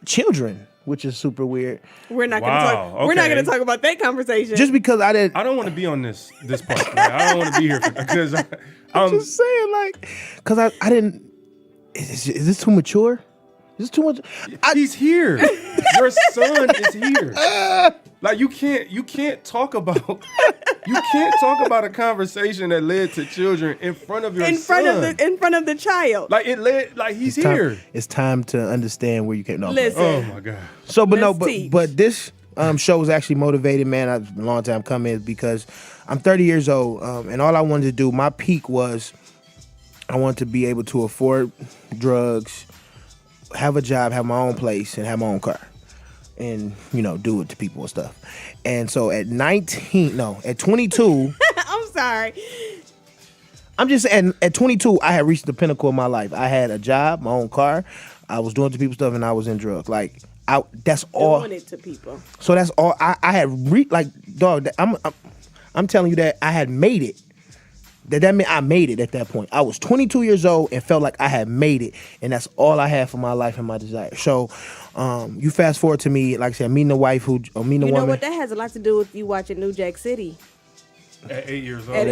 children, which is super weird.
We're not
Wow,
gonna talk. We're not
okay.
gonna talk about that conversation.
Just because I didn't.
I don't want to be on this part. Like, I don't want to be here because I'm
Just saying, like, because I didn't. Is this too mature? Is this too much?
he's here. Your son is here. Like you can't talk about a conversation that led to children in front of your
in
son.
front of the child.
Like it led like he's here.
It's time to understand where you came. No,
Listen.
Oh my god.
So, but no,
Let's
but
teach.
but this show was actually motivated, man. A long time coming because I'm 30 years old, and all I wanted to do, my peak was, I wanted to be able to afford drugs, have a job, have my own place, and have my own car, and do it to people and stuff. And so at 22,
I'm sorry.
I'm just saying, at 22, I had reached the pinnacle of my life. I had a job, my own car, I was doing to people stuff, and I was in drugs. Like, that's all.
Doing it to people.
So that's all I had. Dog. I'm telling you that I had made it. That meant I made it at that point. I was 22 years old and felt like I had made it, and that's all I had for my life and my desire. So, you fast forward to me, like I said, meeting the wife meeting the
You know
woman.
what? That has a lot to do with you watching New Jack City
At 8 years old.
at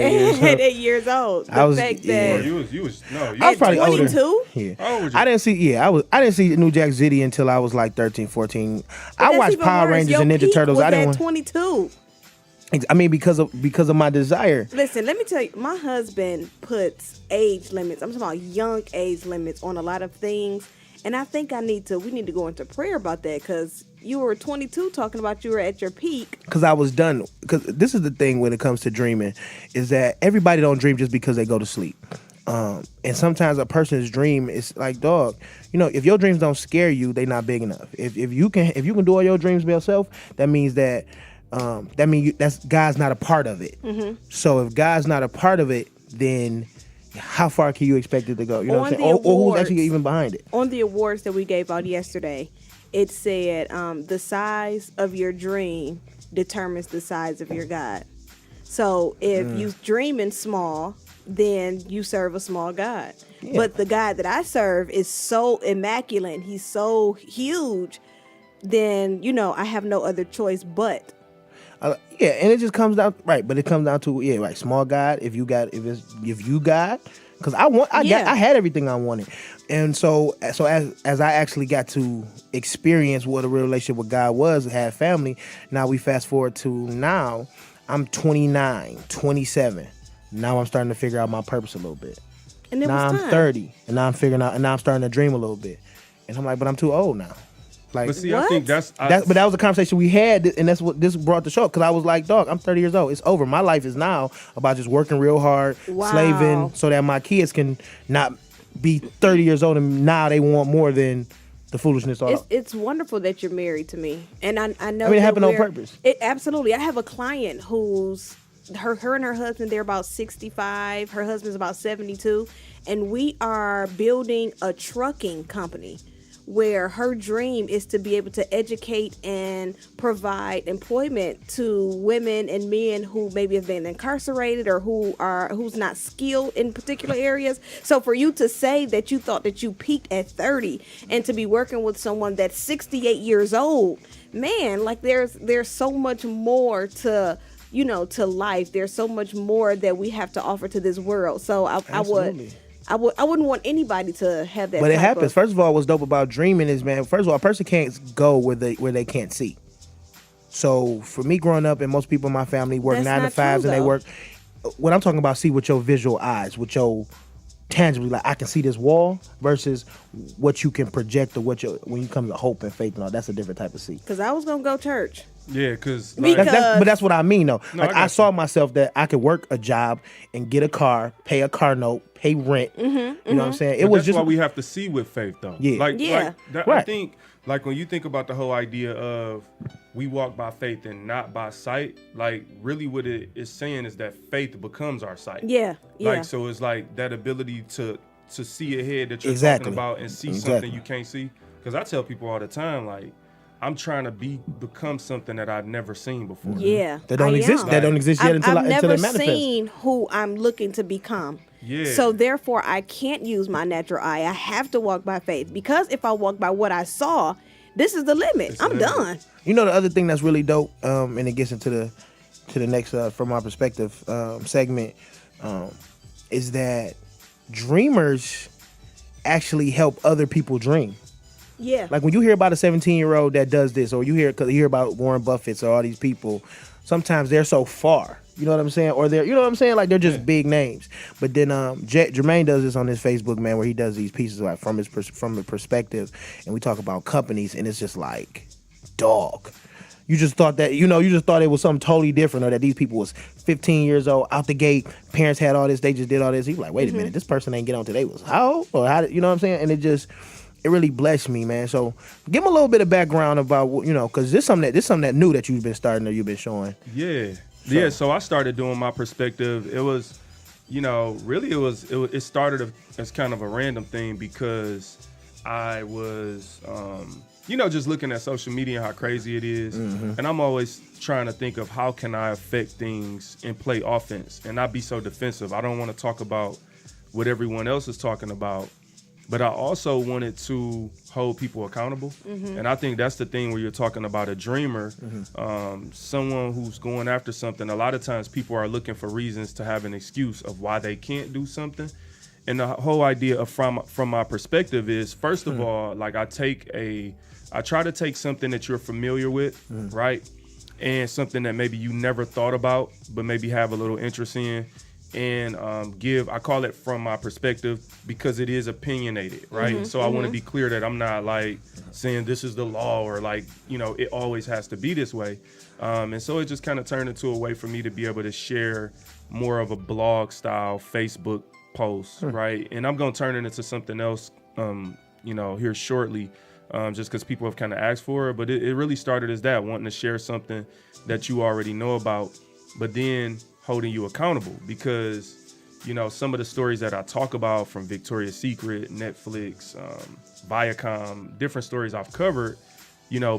8 years old. The
I was-
fact
yeah.
that
You was
I was probably
22?
older. Yeah.
How old was you?
I didn't see. Yeah, I didn't see New Jack City until I was like 13, 14. I
That's
watched
even
Power
worse.
Rangers
Your
and Ninja
peak
Turtles.
was
I didn't
at
want.
22.
I mean, because of my desire.
Listen, let me tell you, my husband puts age limits. I'm talking about young age limits on a lot of things. And I think we need to go into prayer about that because you were 22 talking about you were at your peak.
Because I was done. Because this is the thing when it comes to dreaming, is that everybody don't dream just because they go to sleep. And sometimes a person's dream is like, dog, if your dreams don't scare you, they not big enough. If you can do all your dreams by yourself, that means that that's God's not a part of it. Mm-hmm. So if God's not a part of it, then how far can you expect it to go? You know what I'm saying? Or who's actually even behind it?
On the awards that we gave out yesterday, it said the size of your dream determines the size of your God. So if you dreaming small, then you serve a small God. Yeah. But the God that I serve is so immaculate, he's so huge, then I have no other choice but.
Yeah, and it just comes down right, but it comes down to right. Small God, if you got, because I had everything I wanted, and so as I actually got to experience what a real relationship with God was, have family. Now we fast forward to now, I'm 29, 27. Now I'm starting to figure out my purpose a little bit.
And
now I'm
time.
30, and now I'm figuring out, and now I'm starting to dream a little bit, and I'm like, but I'm too old now. Like,
But see,
What?
I think
but that was a conversation we had, and that's what this brought the show. Because I was like, dog, I'm 30 years old. It's over. My life is now about just working real hard, slaving, so that my kids can not be 30 years old and now they want more than the foolishness.
It's wonderful that you're married to me, and I know.
I mean, it happened on purpose.
Absolutely. I have a client who's her and her husband. They're about 65. Her husband's about 72, and we are building a trucking company, where her dream is to be able to educate and provide employment to women and men who maybe have been incarcerated or who's not skilled in particular areas. So for you to say that you thought that you peaked at 30 and to be working with someone that's 68 years old, man, like there's so much more to life. There's so much more that we have to offer to this world. So I wouldn't want anybody to have that.
But it happens. First of all, what's dope about dreaming is, man, first of all, a person can't go where they can't see. So for me growing up, and most people in my family work 9 to 5s, and they work. What I'm talking about, see with your visual eyes, with your tangibly, like I can see this wall, versus what you can project or when you come to hope and faith and all. That's a different type of see.
Because I was gonna go church.
Yeah, because
but that's what I mean though.
No,
like I saw myself that I could work a job and get a car, pay a car note, pay rent. You know what I'm saying?
It was just why we have to see with faith though.
Yeah.
Right.
Right.
I think like when you think about the whole idea of we walk by faith and not by sight, like really what it is saying is that faith becomes our sight.
Yeah.
Like so it's like that ability to see ahead that you're talking about and see something you can't see. Because I tell people all the time, like, I'm trying to become something that I've never seen before.
Yeah,
that don't exist. That don't exist yet until
I've
it
never
manifests.
seen who I'm looking to become.
Yeah.
So therefore, I can't use my natural eye. I have to walk by faith, because if I walk by what I saw, this is the limit. I'm done.
You know the other thing that's really dope, and it gets into the next from my perspective segment, is that dreamers actually help other people dream.
Yeah.
Like when you hear about a 17-year-old that does this, or you hear about Warren Buffett or all these people, sometimes they're so far. You know what I'm saying? Or like they're just big names. But then Jermaine does this on his Facebook, man, where he does these pieces like from the perspective, and we talk about companies, and it's just like, dog. You just thought that, it was something totally different, or that these people was 15 years old, out the gate, parents had all this, they just did all this. He was like, wait a minute, this person ain't get on till they was how? Or how did, you know what I'm saying? And it really blessed me, man. So give them a little bit of background about, because this something that new that you've been starting or you've been showing.
Yeah. So I started doing my perspective. It was, really it started as kind of a random thing, because I was, just looking at social media and how crazy it is. And I'm always trying to think of how can I affect things and play offense and not be so defensive. I don't want to talk about what everyone else is talking about, but I also wanted to hold people accountable. And I think that's the thing where you're talking about a dreamer, someone who's going after something. A lot of times people are looking for reasons to have an excuse of why they can't do something. And the whole idea of from my perspective is, first of all, like I try to take something that you're familiar with, right? And something that maybe you never thought about, but maybe have a little interest in, and I call it from my perspective, because it is opinionated, right? So I want to be clear that I'm not like saying this is the law, or like, it always has to be this way. And so it just kind of turned into a way for me to be able to share more of a blog style Facebook post, right? And I'm going to turn it into something else, here shortly, just because people have kind of asked for it. But it really started as that, wanting to share something that you already know about, but then holding you accountable, because some of the stories that I talk about, from Victoria's Secret, Netflix, Viacom, different stories I've covered,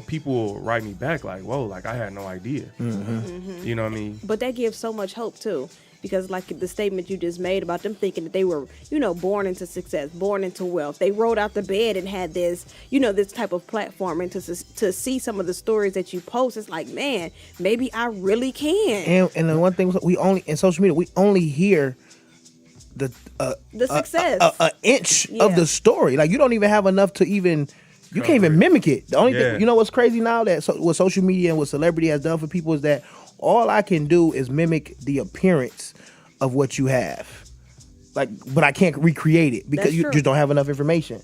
people will write me back like, whoa, like I had no idea. You know what I mean?
But that gives so much hope too. because like the statement you just made about them thinking that they were, born into success, born into wealth. They rolled out the bed and had this, this type of platform, and to see some of the stories that you post, it's like, man, maybe I really can.
And the one thing in social media, we only hear the
success,
an inch of the story. Like, you don't even have enough to even. You can't even mimic it. The only thing, what's crazy now, that what social media and what celebrity has done for people is that all I can do is mimic the appearance of what you have. Like, but I can't recreate it because you just don't have enough information.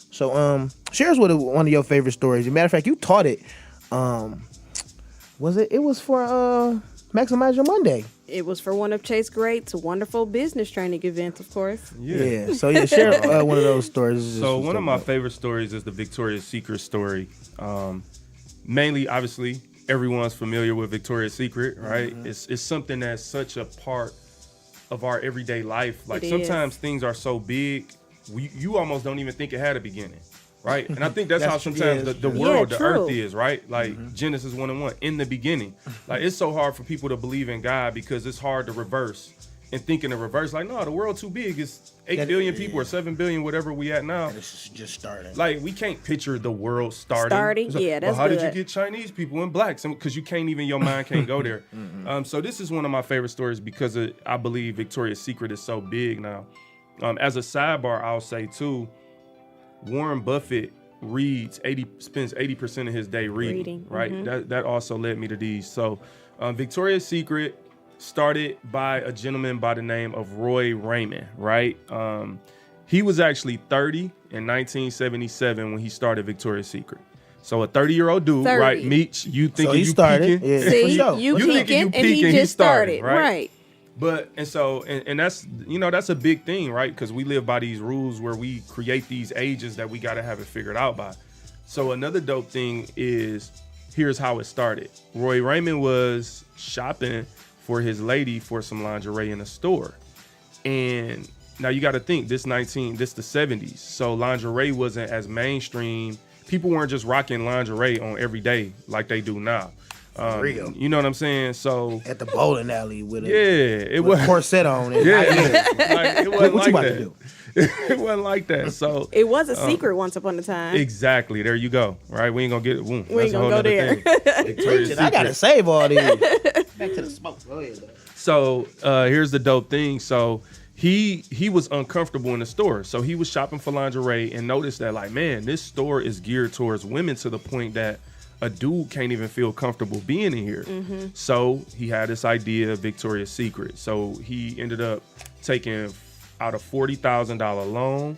So, share us with one of your favorite stories. As a matter of fact, you taught it. It was for Maximize Your Monday.
It was for one of Chase Great's wonderful business training events, of course.
Yeah. So share one of those stories.
So one of my favorite stories is the Victoria's Secret story. Mainly, obviously, everyone's familiar with Victoria's Secret, right? Mm-hmm. It's something that's such a part of our everyday life. Like, sometimes things are so big, you almost don't even think it had a beginning. Right, and I think that's how sometimes the world, the earth is, right? Like Genesis 1:1, in the beginning. Like, it's so hard for people to believe in God because it's hard to reverse and think in the reverse. Like, no, the world too big. It's 8 billion people or 7 billion, whatever we at now.
And it's just starting.
Like, we can't picture the world starting.
Yeah, that's
how
good.
did you get Chinese people and blacks? Because you can't even, your mind can't go there. So this is one of my favorite stories because I believe Victoria's Secret is so big now. As a sidebar, I'll say too, Warren Buffett spends 80% of his day reading. Right? Mm-hmm. That also led me to these. So Victoria's Secret started by a gentleman by the name of Roy Raymond, right? He was actually 30 in 1977 when he started Victoria's Secret. So a 30-year-old dude, right? Meech, you thinking
so he
you
started.
peaking.
Yeah.
See,
sure.
you peaking, and he just started, right?
But, and so, and that's, that's a big thing, right? Because we live by these rules where we create these ages that we got to have it figured out by. So another dope thing is, here's how it started. Roy Raymond was shopping for his lady for some lingerie in a store. And now you got to think, this the 70s. So lingerie wasn't as mainstream. People weren't just rocking lingerie on every day like they do now.
Real.
You know what I'm saying? So
at the bowling alley with
it was
a corset on. And
like, it wasn't
what
like
you about
that.
to do?
It wasn't like that. So
it was a secret once upon a time.
Exactly. There you go. Right? We ain't gonna get it.
We ain't gonna go there.
I gotta save all these. Back to the smoke. Go ahead, though.
So here's the dope thing. So he was uncomfortable in the store. So he was shopping for lingerie and noticed that, like, man, this store is geared towards women to the point that a dude can't even feel comfortable being in here. Mm-hmm. So he had this idea of Victoria's Secret. So he ended up taking out a $40,000 loan,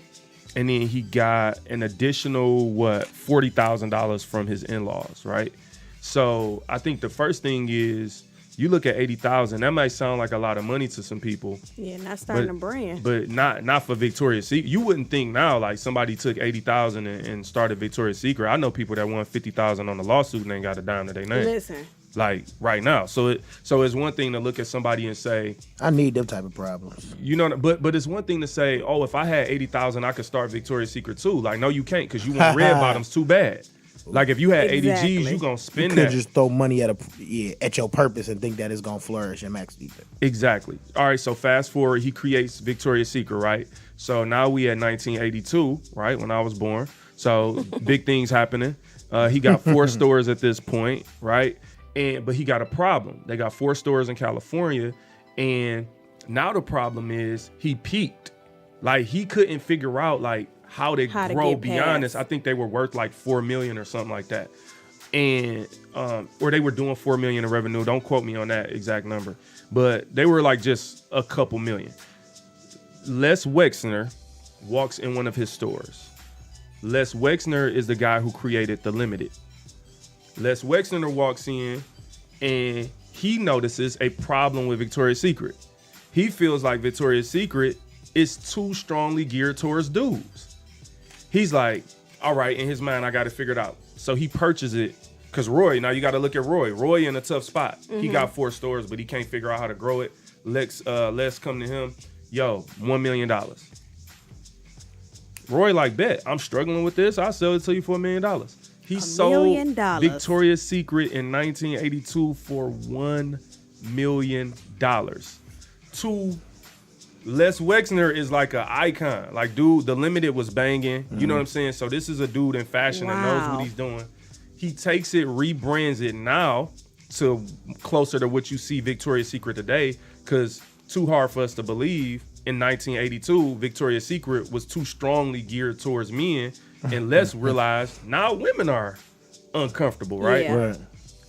and then he got an additional $40,000 from his in-laws, right? So I think the first thing is, you look at $80,000, that might sound like a lot of money to some people.
Yeah, not starting a brand.
But not for Victoria's Secret. You wouldn't think now, like, somebody took $80,000 and started Victoria's Secret. I know people that won $50,000 on the lawsuit and ain't got a dime to their name.
Listen.
Like, right now. So it's one thing to look at somebody and say,
I need them type of problems.
But it's one thing to say, oh, if I had $80,000, I could start Victoria's Secret too. Like, no, you can't, because you want red bottoms too bad. Like, if you had 80 G's, you gonna spend that.
You could just throw money at your purpose and think that it's gonna flourish and max defense.
Exactly. All right, so fast forward, he creates Victoria's Secret, right? So now we at 1982, right, when I was born. So big things happening. He got 4 stores at this point, right? But he got a problem. They got 4 stores in California, and now the problem is he peaked. Like, he couldn't figure out, like, how to grow beyond this. I think they were worth like $4 million or something like that, and or they were doing $4 million in revenue. Don't quote me on that exact number, but they were like just a couple million. Les Wexner walks in one of his stores. Les Wexner is the guy who created The Limited. Les Wexner walks in and he notices a problem with Victoria's Secret. He feels like Victoria's Secret is too strongly geared towards dudes. He's like, all right, in his mind, I got to figure it out. So he purchased it, because Roy, now you got to look at Roy. Roy in a tough spot. Mm-hmm. He got 4 stores, but he can't figure out how to grow it. Les come to him, yo, $1 million. Roy like, bet, I'm struggling with this. I'll sell it to you for $1 million. He sold Victoria's Secret in 1982 for $1 million. Les Wexner is like an icon. Like, dude, The Limited was banging. You know what I'm saying? So this is a dude in fashion that knows what he's doing. He takes it, rebrands it now to closer to what you see Victoria's Secret today, because too hard for us to believe, in 1982, Victoria's Secret was too strongly geared towards men, and Les realized now women are uncomfortable, right?
Yeah.
Right.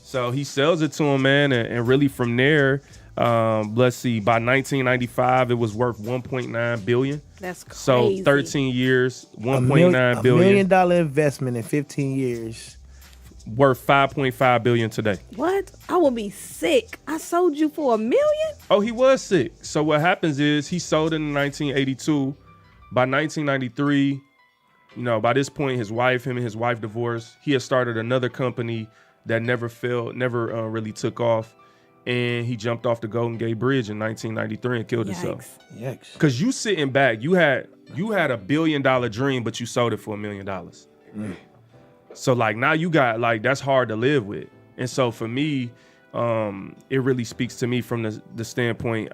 So he sells it to him, man, and really from there, let's see, by 1995, it was worth $1.9 billion.
That's crazy.
So 13 years, $1.9
$1
billion,
million investment in 15 years.
worth $5.5 billion today.
What? I will be sick. I sold you for $1 million?
Oh, he was sick. So what happens is he sold it in 1982. By 1993, you know, by this point, him and his wife divorced. He had started another company that never really took off. And he jumped off the Golden Gate Bridge in 1993 and killed himself.
Yikes.
Because you sitting back, you had a $1 billion dream, but you sold it for $1 million. So like now you got, like, that's hard to live with. And so for me, it really speaks to me from the standpoint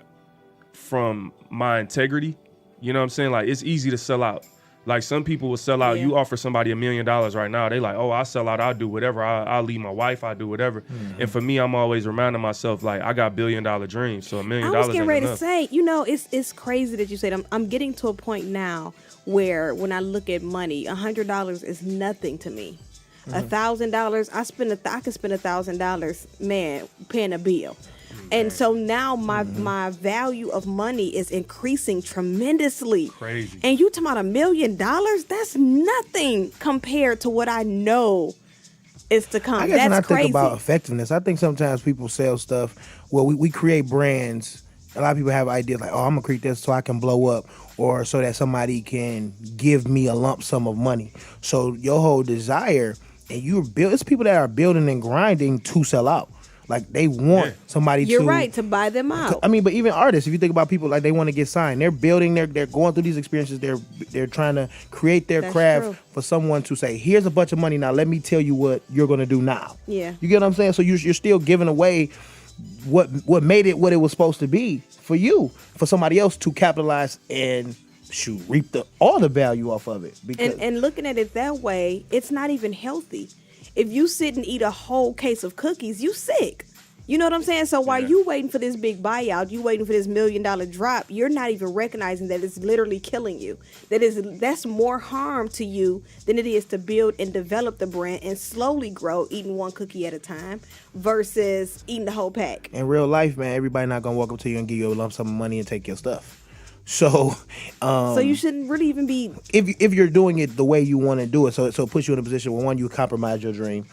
from my integrity. You know what I'm saying? Like, it's easy to sell out. Like, some people will sell out.
Yeah.
You offer somebody $1 million right now, they like, oh, I'll sell out. I'll do whatever. I'll leave my wife. I'll do whatever. And for me, I'm always reminding myself, like, I got $1 billion dreams. So $1 million
I was getting
ain't
ready
enough.
to say, you know, it's crazy that you said. I'm getting to a point now where when I look at money, $100 is nothing to me. $1,000, I can spend $1,000, man, paying a bill. And so now my value of money is increasing tremendously.
Crazy.
And you talking about $1 million? That's nothing compared to what I know is to come.
I guess
That's
when I
crazy.
think about effectiveness, I think sometimes people sell stuff. Well, we create brands. A lot of people have ideas like, oh, I'm going to create this so I can blow up, or so that somebody can give me a lump sum of money. So your whole desire, and it's people that are building and grinding to sell out. Like, they want somebody
You're
to...
right, to buy them out.
I mean, but even artists, if you think about people, like, they want to get signed. They're building, they're going through these experiences. They're trying to create their
That's
craft
true.
for someone to say, here's a bunch of money, now let me tell you what you're going to do now.
Yeah.
You get what I'm saying? So you're still giving away what made it what it was supposed to be for you, for somebody else to capitalize and reap all the value off of it. Because
And looking at it that way, it's not even healthy. If you sit and eat a whole case of cookies, you sick. You know what I'm saying? So while you waiting for this big buyout, you waiting for this $1 million drop, you're not even recognizing that it's literally killing you. That's more harm to you than it is to build and develop the brand and slowly grow, eating one cookie at a time versus eating the whole pack.
in real life, man, everybody not gonna walk up to you and give you a lump sum of money and take your stuff. So,
So you shouldn't really even be.
if you're doing it the way you want to do it, so it puts you in a position where, one, you compromise your dream.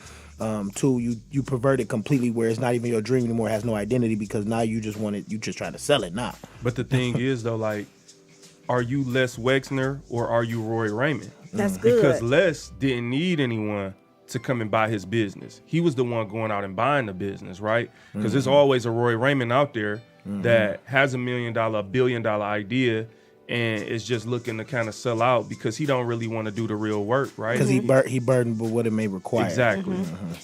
Two, you pervert it completely where it's not even your dream anymore. It has no identity because now you just want it. You just trying to sell it now.
But the thing is, though, like, are you Les Wexner or are you Roy Raymond?
That's good.
Because Les didn't need anyone to come and buy his business. He was the one going out and buying the business, right? Because there's always a Roy Raymond out there that has $1 billion idea and is just looking to kind of sell out because he don't really want to do the real work, right?
Because he burdened with what it may require.
Exactly.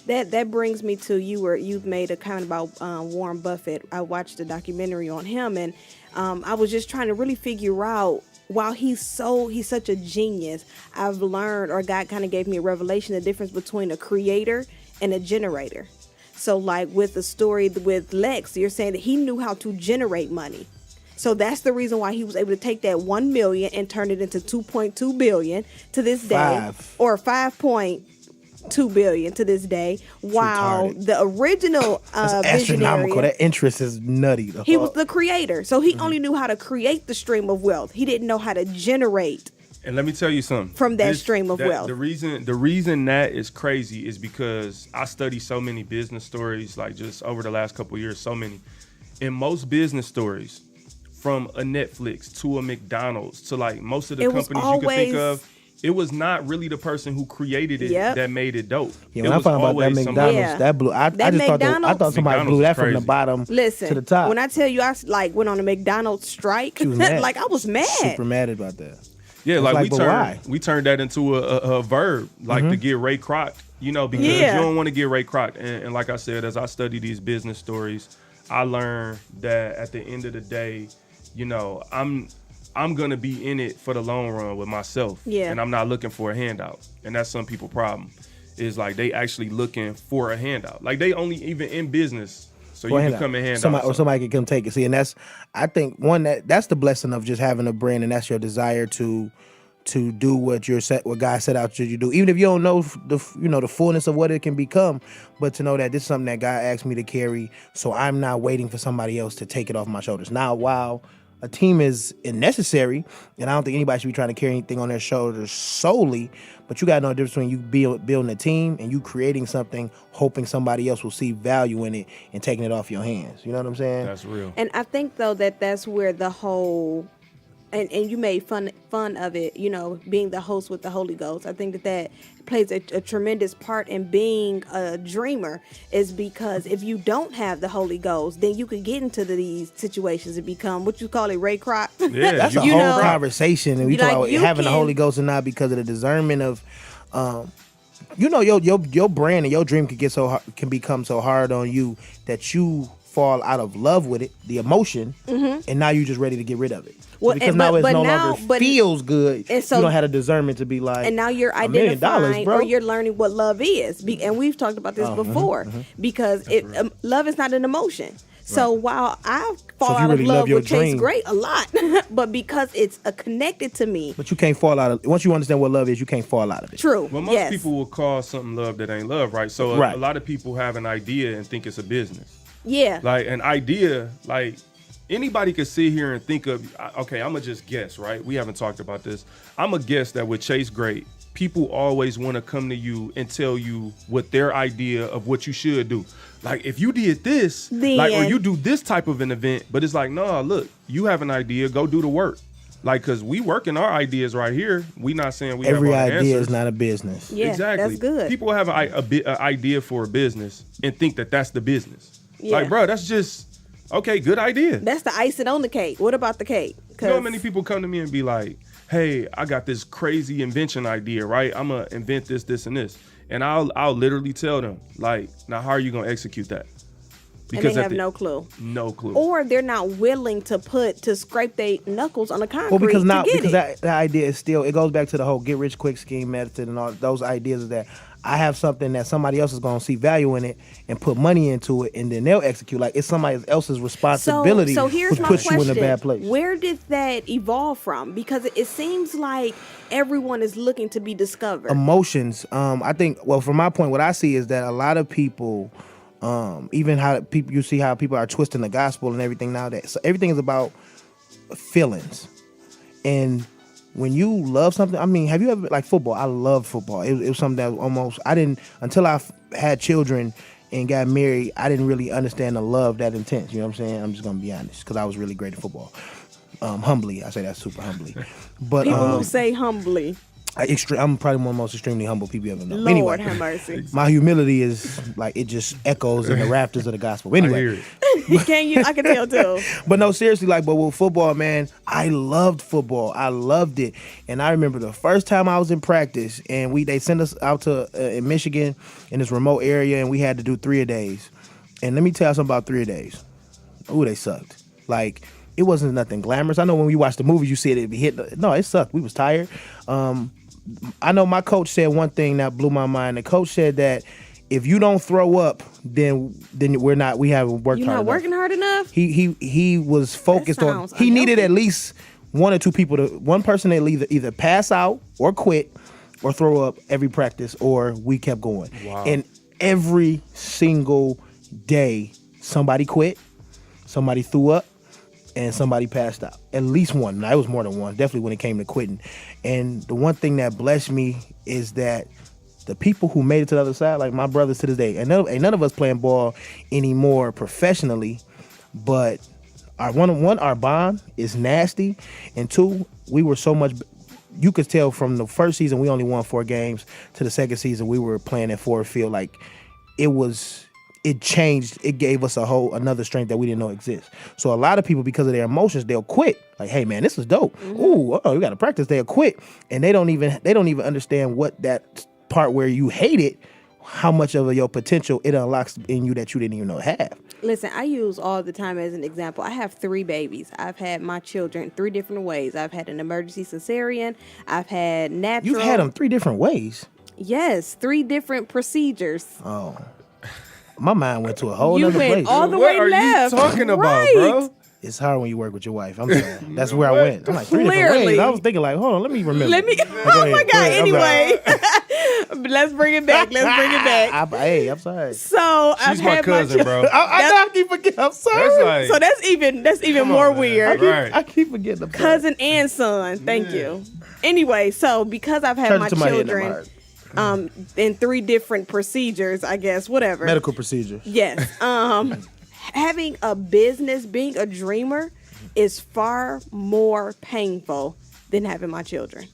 That brings me to you've made a comment about Warren Buffett. I watched a documentary on him, and I was just trying to really figure out, while he's such a genius, I've learned, or God kind of gave me a revelation, the difference between a creator and a generator. So like with the story with Lex, you're saying that he knew how to generate money. So that's the reason why he was able to take that 1 million and turn it into 2.2 billion to this day, or 5.2 billion to this day. While the original
That's astronomical.
visionary,
That interest is nutty.
he was the creator, so he only knew how to create the stream of wealth. He didn't know how to generate.
And let me tell you something.
From that stream of wealth.
The reason that is crazy is because I study so many business stories, like just over the last couple of years, so many. In most business stories, from a Netflix to a McDonald's to like most of the companies you can think of, it was not really the person who created it that made it dope.
Yeah, when I found out about that McDonald's, that blew. I just thought somebody blew that from the bottom to the top.
When I tell you I went on a McDonald's strike, like I was mad.
Super mad about that.
Yeah, like we turned that into a verb, like to get Ray Kroc, you know, because you don't want to get Ray Kroc. And like I said, as I study these business stories, I learned that at the end of the day, you know, I'm gonna be in it for the long run with myself.
Yeah.
And I'm not looking for a handout. And that's some people's problem. Is like they actually looking for a handout. Like they only even in business so you can come and hand out.
Or somebody can come take it. See, and that's, I think, that's the blessing of just having a brand, and that's your desire to do what God set out you to do, even if you don't know the fullness of what it can become, but to know that this is something that God asked me to carry, so I'm not waiting for somebody else to take it off my shoulders. Now, while a team is necessary, and I don't think anybody should be trying to carry anything on their shoulders solely, but you got to know the difference between you building a team and you creating something, hoping somebody else will see value in it and taking it off your hands. You know what I'm saying?
That's real.
And I think though that's where the whole and you made fun of it, you know, being the host with the Holy Ghost. I think that plays a tremendous part in being a dreamer, is because if you don't have the Holy Ghost, then you can get into these situations and become what you call it, Ray Kroc.
Yeah,
that's a whole conversation, and we talk about having the Holy Ghost and not because of the discernment of, your brand and your dream can become so hard on you that you fall out of love with it, the emotion, and now you're just ready to get rid of it.
Well,
because now it no longer feels good. And so, you don't have the discernment to be like,
and now you're identifying or you're learning what love is. And we've talked about this before, because love is not an emotion. So while I fall out of love with Chase Great a lot, but because it's connected to me.
But you can't fall out of it. Once you understand what love is, you can't fall out of it.
True.
Well, most people will call something love that ain't love, right? So a lot of people have an idea and think it's a business.
Yeah.
Like an idea, like anybody could sit here and think of, okay, I'm going to just guess, right? We haven't talked about this. I'm going to guess that with Chase Great, people always want to come to you and tell you what their idea of what you should do. Like if you did this, or you do this type of an event, but it's like, no, look, you have an idea, go do the work. Like, cause we working our ideas right here. We not saying we
every
have our
idea
answers.
Is not a business.
Yeah,
exactly.
That's good.
People have an idea for a business and think that that's the business.
Yeah.
Like, bro, that's just okay. Good idea.
That's the icing on the cake. What about the cake?
You know how many people come to me and be like, "Hey, I got this crazy invention idea. Right? I'm gonna invent this, this, and this." And I'll literally tell them, like, "Now, how are you gonna execute that?"
Because they have no clue.
No clue.
Or they're not willing to scrape their knuckles on the concrete.
Well, because that idea is still, it goes back to the whole get rich quick scheme method and all those ideas of that. I have something that somebody else is going to see value in it and put money into it, and then they'll execute. Like, it's somebody else's responsibility,
so here's
which
my
puts
question.
you in a bad place.
Where did that evolve from? Because it seems like everyone is looking to be discovered.
Emotions. I think, well, from my point, what I see is that a lot of people, even how people, you see how people are twisting the gospel and everything nowadays. So everything is about feelings. And when you love something, I mean, have you ever, like football? I love football. It was something that almost, until I had children and got married, I didn't really understand the love that intense. You know what I'm saying? I'm just going to be honest, because I was really great at football. Humbly, I say that super humbly. But
people who say humbly.
I'm probably one of the most extremely humble people you ever know.
Lord
Anyway,
have mercy.
My humility is like, it just echoes in the rafters of the gospel. Anyway,
I can tell too.
But no, seriously, like, but with football, man, I loved football. I loved it. And I remember the first time I was in practice, and they sent us out to in Michigan in this remote area, and we had to do 3-a-days. And let me tell you something about 3-a-days. Ooh, they sucked. Like, it wasn't nothing glamorous. I know when we watched the movies, you see it be hit. No, it sucked. We was tired. I know my coach said one thing that blew my mind. The coach said that if you don't throw up, then we haven't worked hard enough. You're not
working hard enough?
He was focused on, he needed at least one or two people one person that either pass out or quit or throw up every practice, or we kept going.
Wow.
And every single day, somebody quit, somebody threw up, and somebody passed out. At least one. Now, it was more than one, definitely when it came to quitting. And the one thing that blessed me is that the people who made it to the other side, like my brothers to this day, and none of us playing ball anymore professionally, but our bond is nasty, and two, we were so much. You could tell from the first season we only won 4 games to the second season we were playing at Ford Field. Like, it changed. It gave us another strength that we didn't know exists. So a lot of people, because of their emotions, they'll quit. Like, hey man, this is dope. Mm-hmm. Ooh, we got to practice. They'll quit, and they don't even understand what that part where you hate it, how much of your potential it unlocks in you that you didn't even know to have.
Listen, I use all the time as an example. I have 3 babies. I've had my children 3 different ways. I've had an emergency cesarean. I've had natural.
You've had them 3 different ways?
Yes, 3 different procedures.
Oh. My mind went to a whole
You
other
went
place.
all the
What
way
are
left.
you talking about,
Right.
bro?
It's hard when you work with your wife. I'm sorry. That's where I went. I'm like, 3 different
Clearly.
ways. I was thinking like, hold on, let me remember.
Let me.
Go
Oh
ahead,
my
go
God.
ahead. I'm sorry.
Anyway, let's bring it back. Let's bring it back.
Hey, I'm sorry.
So I've
She's my
had
cousin, bro.
I keep forgetting. I'm sorry.
That's like,
So that's even
Come
more
on, man.
weird.
Right.
I keep forgetting about
Cousin and son. Thank you. Anyway, so because I've had
Turn it
my
to my head,
children
not
in 3 different procedures, I guess, whatever.
medical procedures.
Yes. Having a business, being a dreamer, is far more painful than having my children.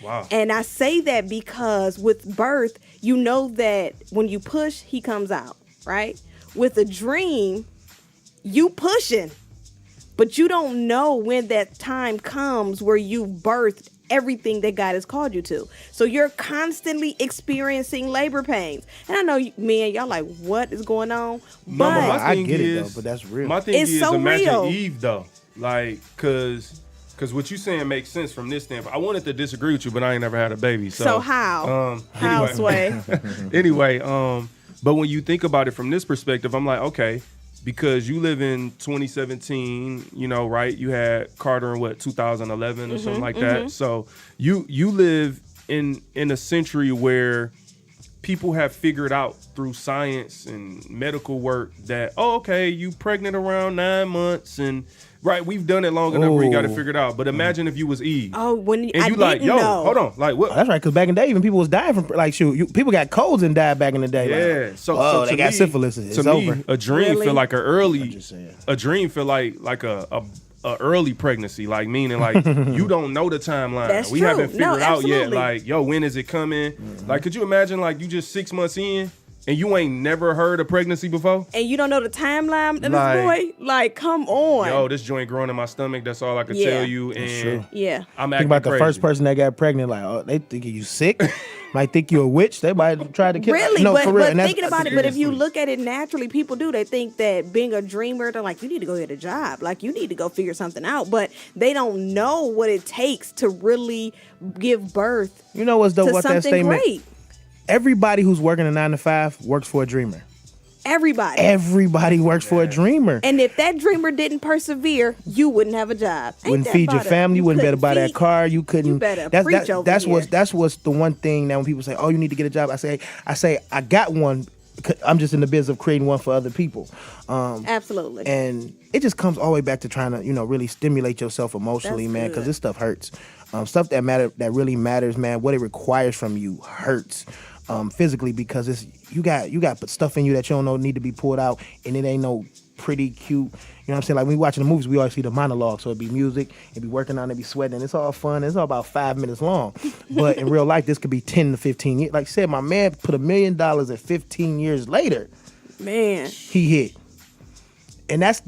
wow.
And I say that because with birth, you know that when you push, he comes out, right? With a dream, you pushing, but you don't know when that time comes where you've birthed everything that God has called you to. So you're constantly experiencing labor pains. And I know me and y'all like, what is going on?
No, but my
I
thing
get it
is-
though, but that's real.
My thing
It's
is
so
imagine
real.
Eve though, like, cause what you saying makes sense from this standpoint. I wanted to disagree with you, but I ain't never had a baby. So
how? How,
anyway.
Sway?
Anyway, but when you think about it from this perspective, I'm like, okay, because you live in 2017, you know, right? You had Carter in 2011 or something like that. So you live in a century where people have figured out through science and medical work that, oh, okay, you pregnant around 9 months and right, we've done it long enough where you got to figure it out. But imagine if you was Eve.
Oh, when
and
I
you like,
didn't
yo,
know.
hold on, like what?
Oh, that's right, because back in the day, even people was dying from like people got colds and died back in the day.
Yeah,
Like,
so
they
to
got
me-
syphilis. It's
to me,
over.
a dream
Really?
feel like
just saying.
a dream feel like a early pregnancy, like meaning like you don't know the timeline.
That's
we
true.
haven't figured
No,
out yet.
absolutely.
Like, yo, when is it coming? Like, could you imagine like you just 6 months in and you ain't never heard of pregnancy before?
And you don't know the timeline of this
Like-
boy? Like, come on.
Yo, this joint growing in my stomach. That's all I can
Yeah.
tell you. And
true.
Yeah.
I'm
Think
acting
about the
crazy.
first person that got pregnant. Like, oh, they think you sick. Might think you a witch. They might try to kill.
Really,
no,
but,
for real.
but
And that's-
thinking about it, but if you look at it naturally, people do. They think that being a dreamer, they're like, you need to go get a job. Like, you need to go figure something out. But they don't know what it takes to really give birth
you know what's dope
to
about that
something
statement?
great.
Everybody who's working a 9 to 5 works for a dreamer.
Everybody.
Everybody works for a dreamer.
And if that dreamer didn't persevere, you wouldn't have a job. Ain't
Wouldn't
that
feed your
about it?
family. You wouldn't better
couldn't
buy that
feed-
car. You couldn't.
You better preach over
that's
here.
what's the one thing that when people say, "Oh, you need to get a job," I say I got one. I'm just in the business of creating one for other people.
Absolutely.
And it just comes all the way back to trying to, really stimulate yourself emotionally,
That's
man,
good.
because this stuff hurts. Stuff that really matters, man. What it requires from you hurts physically because you got put stuff in you that you don't know need to be pulled out, and it ain't no pretty cute. You know what I'm saying? Like when we watching the movies, we always see the monologue. So it'd be music, it'd be working on, it'd be sweating. It's all fun. It's all about 5 minutes long. But in real life, this could be 10 to 15 years. Like I said, my man put $1 million and 15 years later,
Man.
he hit. And that's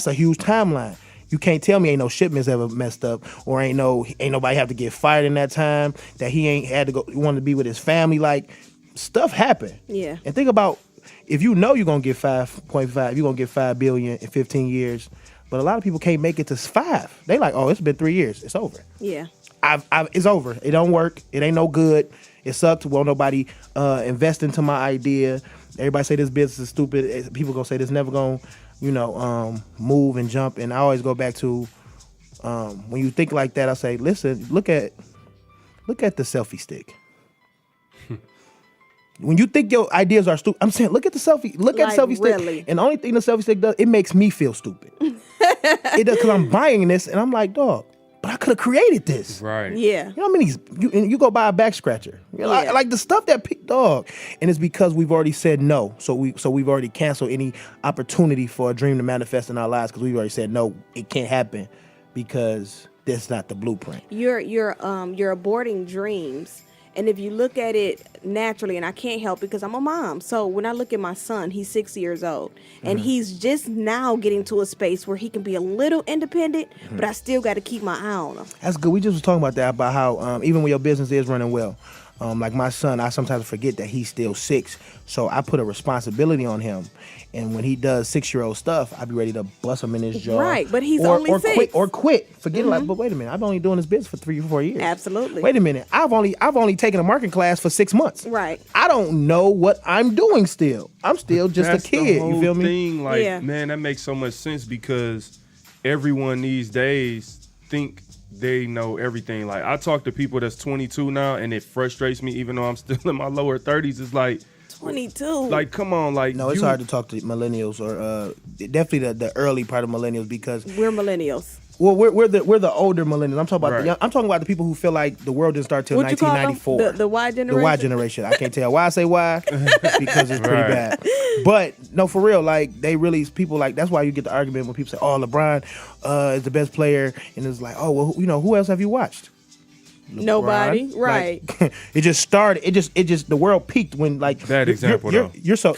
a huge timeline. You can't tell me ain't no shipments ever messed up or ain't nobody have to get fired in that time, that he ain't had to go wanted to be with his family. Like stuff happened.
Yeah.
And think about if you know you're gonna get 5.5, you're gonna get $5 billion in 15 years. But a lot of people can't make it to 5. They like, oh, it's been 3 years. It's over.
Yeah.
It's over. It don't work. It ain't no good. It sucked. Won't nobody invest into my idea. Everybody say this business is stupid. People gonna say this never gonna, move and jump. And I always go back to when you think like that. I say, listen, look at the selfie stick. When you think your ideas are stupid, I'm saying, look at the selfie. Look at the
Like,
selfie stick.
really?
And the only thing the selfie stick does, it makes me feel stupid. It does because I'm buying this and I'm like, dog, but I could have created this.
Right.
Yeah.
You know what I mean? You go buy a back scratcher.
Yeah.
Like the stuff that dog. And it's because we've already said no. So we've already canceled any opportunity for a dream to manifest in our lives because we've already said no, it can't happen because that's not the blueprint.
You're aborting dreams. And if you look at it naturally, and I can't help because I'm a mom. So when I look at my son, he's 6 years old. And he's just now getting to a space where he can be a little independent, but I still got to keep my eye on him.
That's good. We just was talking about that, about how even when your business is running well, Like my son, I sometimes forget that he's still 6, so I put a responsibility on him. And when he does 6-year-old stuff, I be ready to bust him in his jaw.
Right, but he's only 6.
Quit. Forget like, but wait a minute, I've only doing this business for 3 or 4 years.
Absolutely.
Wait a minute, I've only taken a marketing class for 6 months.
Right.
I don't know what I'm doing still. I'm still just
That's
a kid.
The whole
You feel me?
Thing, like,
Yeah.
man, that makes so much sense because everyone these days think they know everything. Like, I talk to people that's 22 now, and it frustrates me, even though I'm still in my lower 30s. It's like
22.
Like, come on, like
No, it's hard to talk to millennials or definitely the early part of millennials because
we're millennials.
Well, we're the older millennials. I'm talking about
Right.
I'm talking about the people who feel like the world didn't start till
What you call them?
1994.
The Y generation.
The Y generation. I can't tell why I say why because it's pretty
Right.
bad. But no, for real, like they really people like that's why you get the argument when people say, "Oh, LeBron is the best player," and it's like, "Oh, well, who else have you watched?"
Nobody,
LeBron.
right?
Like, it just started. It just the world peaked when like
That example,
you're,
though.
You're so.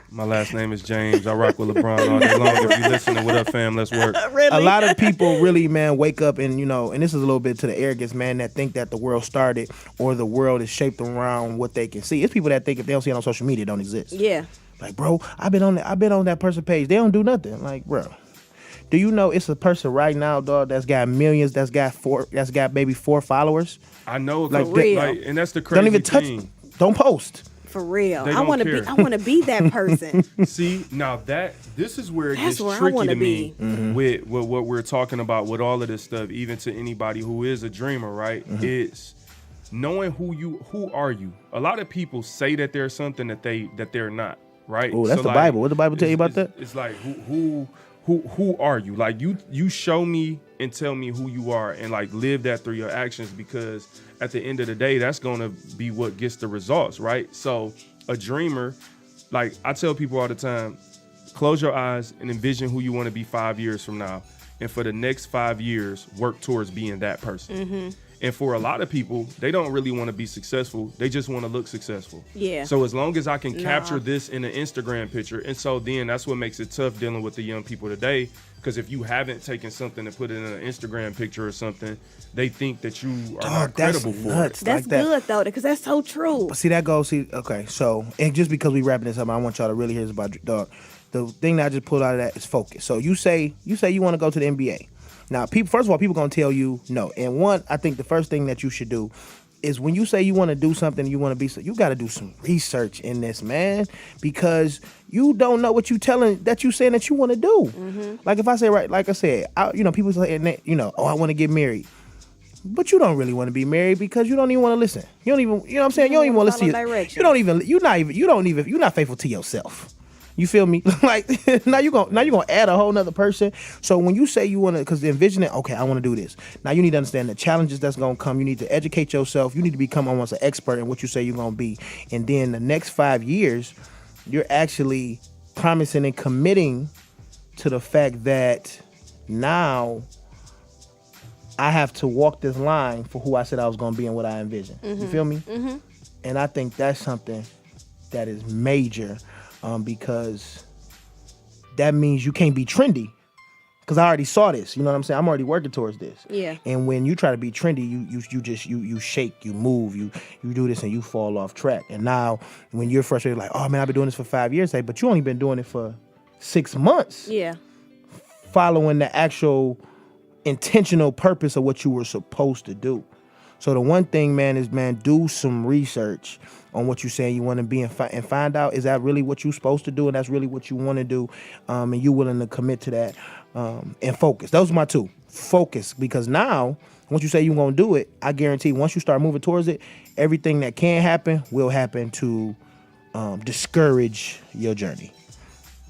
My last name is James. I rock with LeBron all day long. If you listening, what up, fam? Let's work.
Really?
A lot of people really, man, wake up and, and this is a little bit to the arrogance, man, that think that the world started or the world is shaped around what they can see. It's people that think if they don't see it on social media, it don't exist.
Yeah.
Like, bro, I've been on that person's page. They don't do nothing. Like, bro, do you know it's a person right now, dog, that's got millions, that's got maybe 4 followers?
I know,
Like,
and that's the crazy
Don't even touch.
thing.
Don't post.
For real.
They
I
don't
want to
care.
be. I want to be that person.
See, now this is where it
That's
gets
where I
tricky
wanna
to me
Mm-hmm.
with what we're talking about with all of this stuff, even to anybody who is a dreamer, right?
Mm-hmm.
It's knowing who are you. A lot of people say that they're something that they're not, right?
Oh, that's
So,
the
like,
Bible. What the Bible tell you about that?
It's like who are you? Like you show me and tell me who you are and like live that through your actions, because at the end of the day, that's gonna be what gets the results, right? So a dreamer, like I tell people all the time, close your eyes and envision who you want to be 5 years from now. And for the next 5 years, work towards being that person.
Mm-hmm.
And for a lot of people, they don't really want to be successful. They just want to look successful.
Yeah.
So as long as I can capture this in an Instagram picture, and so then that's what makes it tough dealing with the young people today. Because if you haven't taken something and put it in an Instagram picture or something, they think that you are not credible for it.
That's good though, because that's so true.
See that goes. Okay. So, and just because we wrapping this up, I want y'all to really hear this about dog. The thing that I just pulled out of that is focus. So you say you want to go to the NBA. Now, first of all, people gonna tell you no. And one, I think the first thing that you should do is when you say you want to do something, you want to be, you got to do some research in this, man, because you don't know what you saying that you want to do.
Mm-hmm.
Like if I say, right, like I said, people say, oh, I want to get married. But you don't really want to be married because you don't even want to listen. You don't even, you know what I'm saying? You don't even want to listen to you're not faithful to yourself. You feel me? Like now you're gonna add a whole nother person. So when you say you want to, because envision it, okay, I want to do this. Now you need to understand the challenges that's gonna come. You need to educate yourself. You need to become almost an expert in what you say you're gonna be. And then the next 5 years, you're actually promising and committing to the fact that now I have to walk this line for who I said I was gonna be and what I envision.
Mm-hmm.
You feel me?
Mm-hmm.
And I think that's something that is major. Because that means you can't be trendy. Because I already saw this, you know what I'm saying? I'm already working towards this.
Yeah.
And when you try to be trendy, you shake, you move, you do this and you fall off track. And now when you're frustrated, like, oh man, I've been doing this for 5 years, but you only been doing it for 6 months.
Yeah.
Following the actual intentional purpose of what you were supposed to do. So the one thing, man, is, do some research on what you're saying you want to be and find out, is that really what you're supposed to do and that's really what you want to do, and you're willing to commit to that, and focus. Those are my two. Focus, because now, once you say you're going to do it, I guarantee once you start moving towards it, everything that can happen will happen to discourage your journey.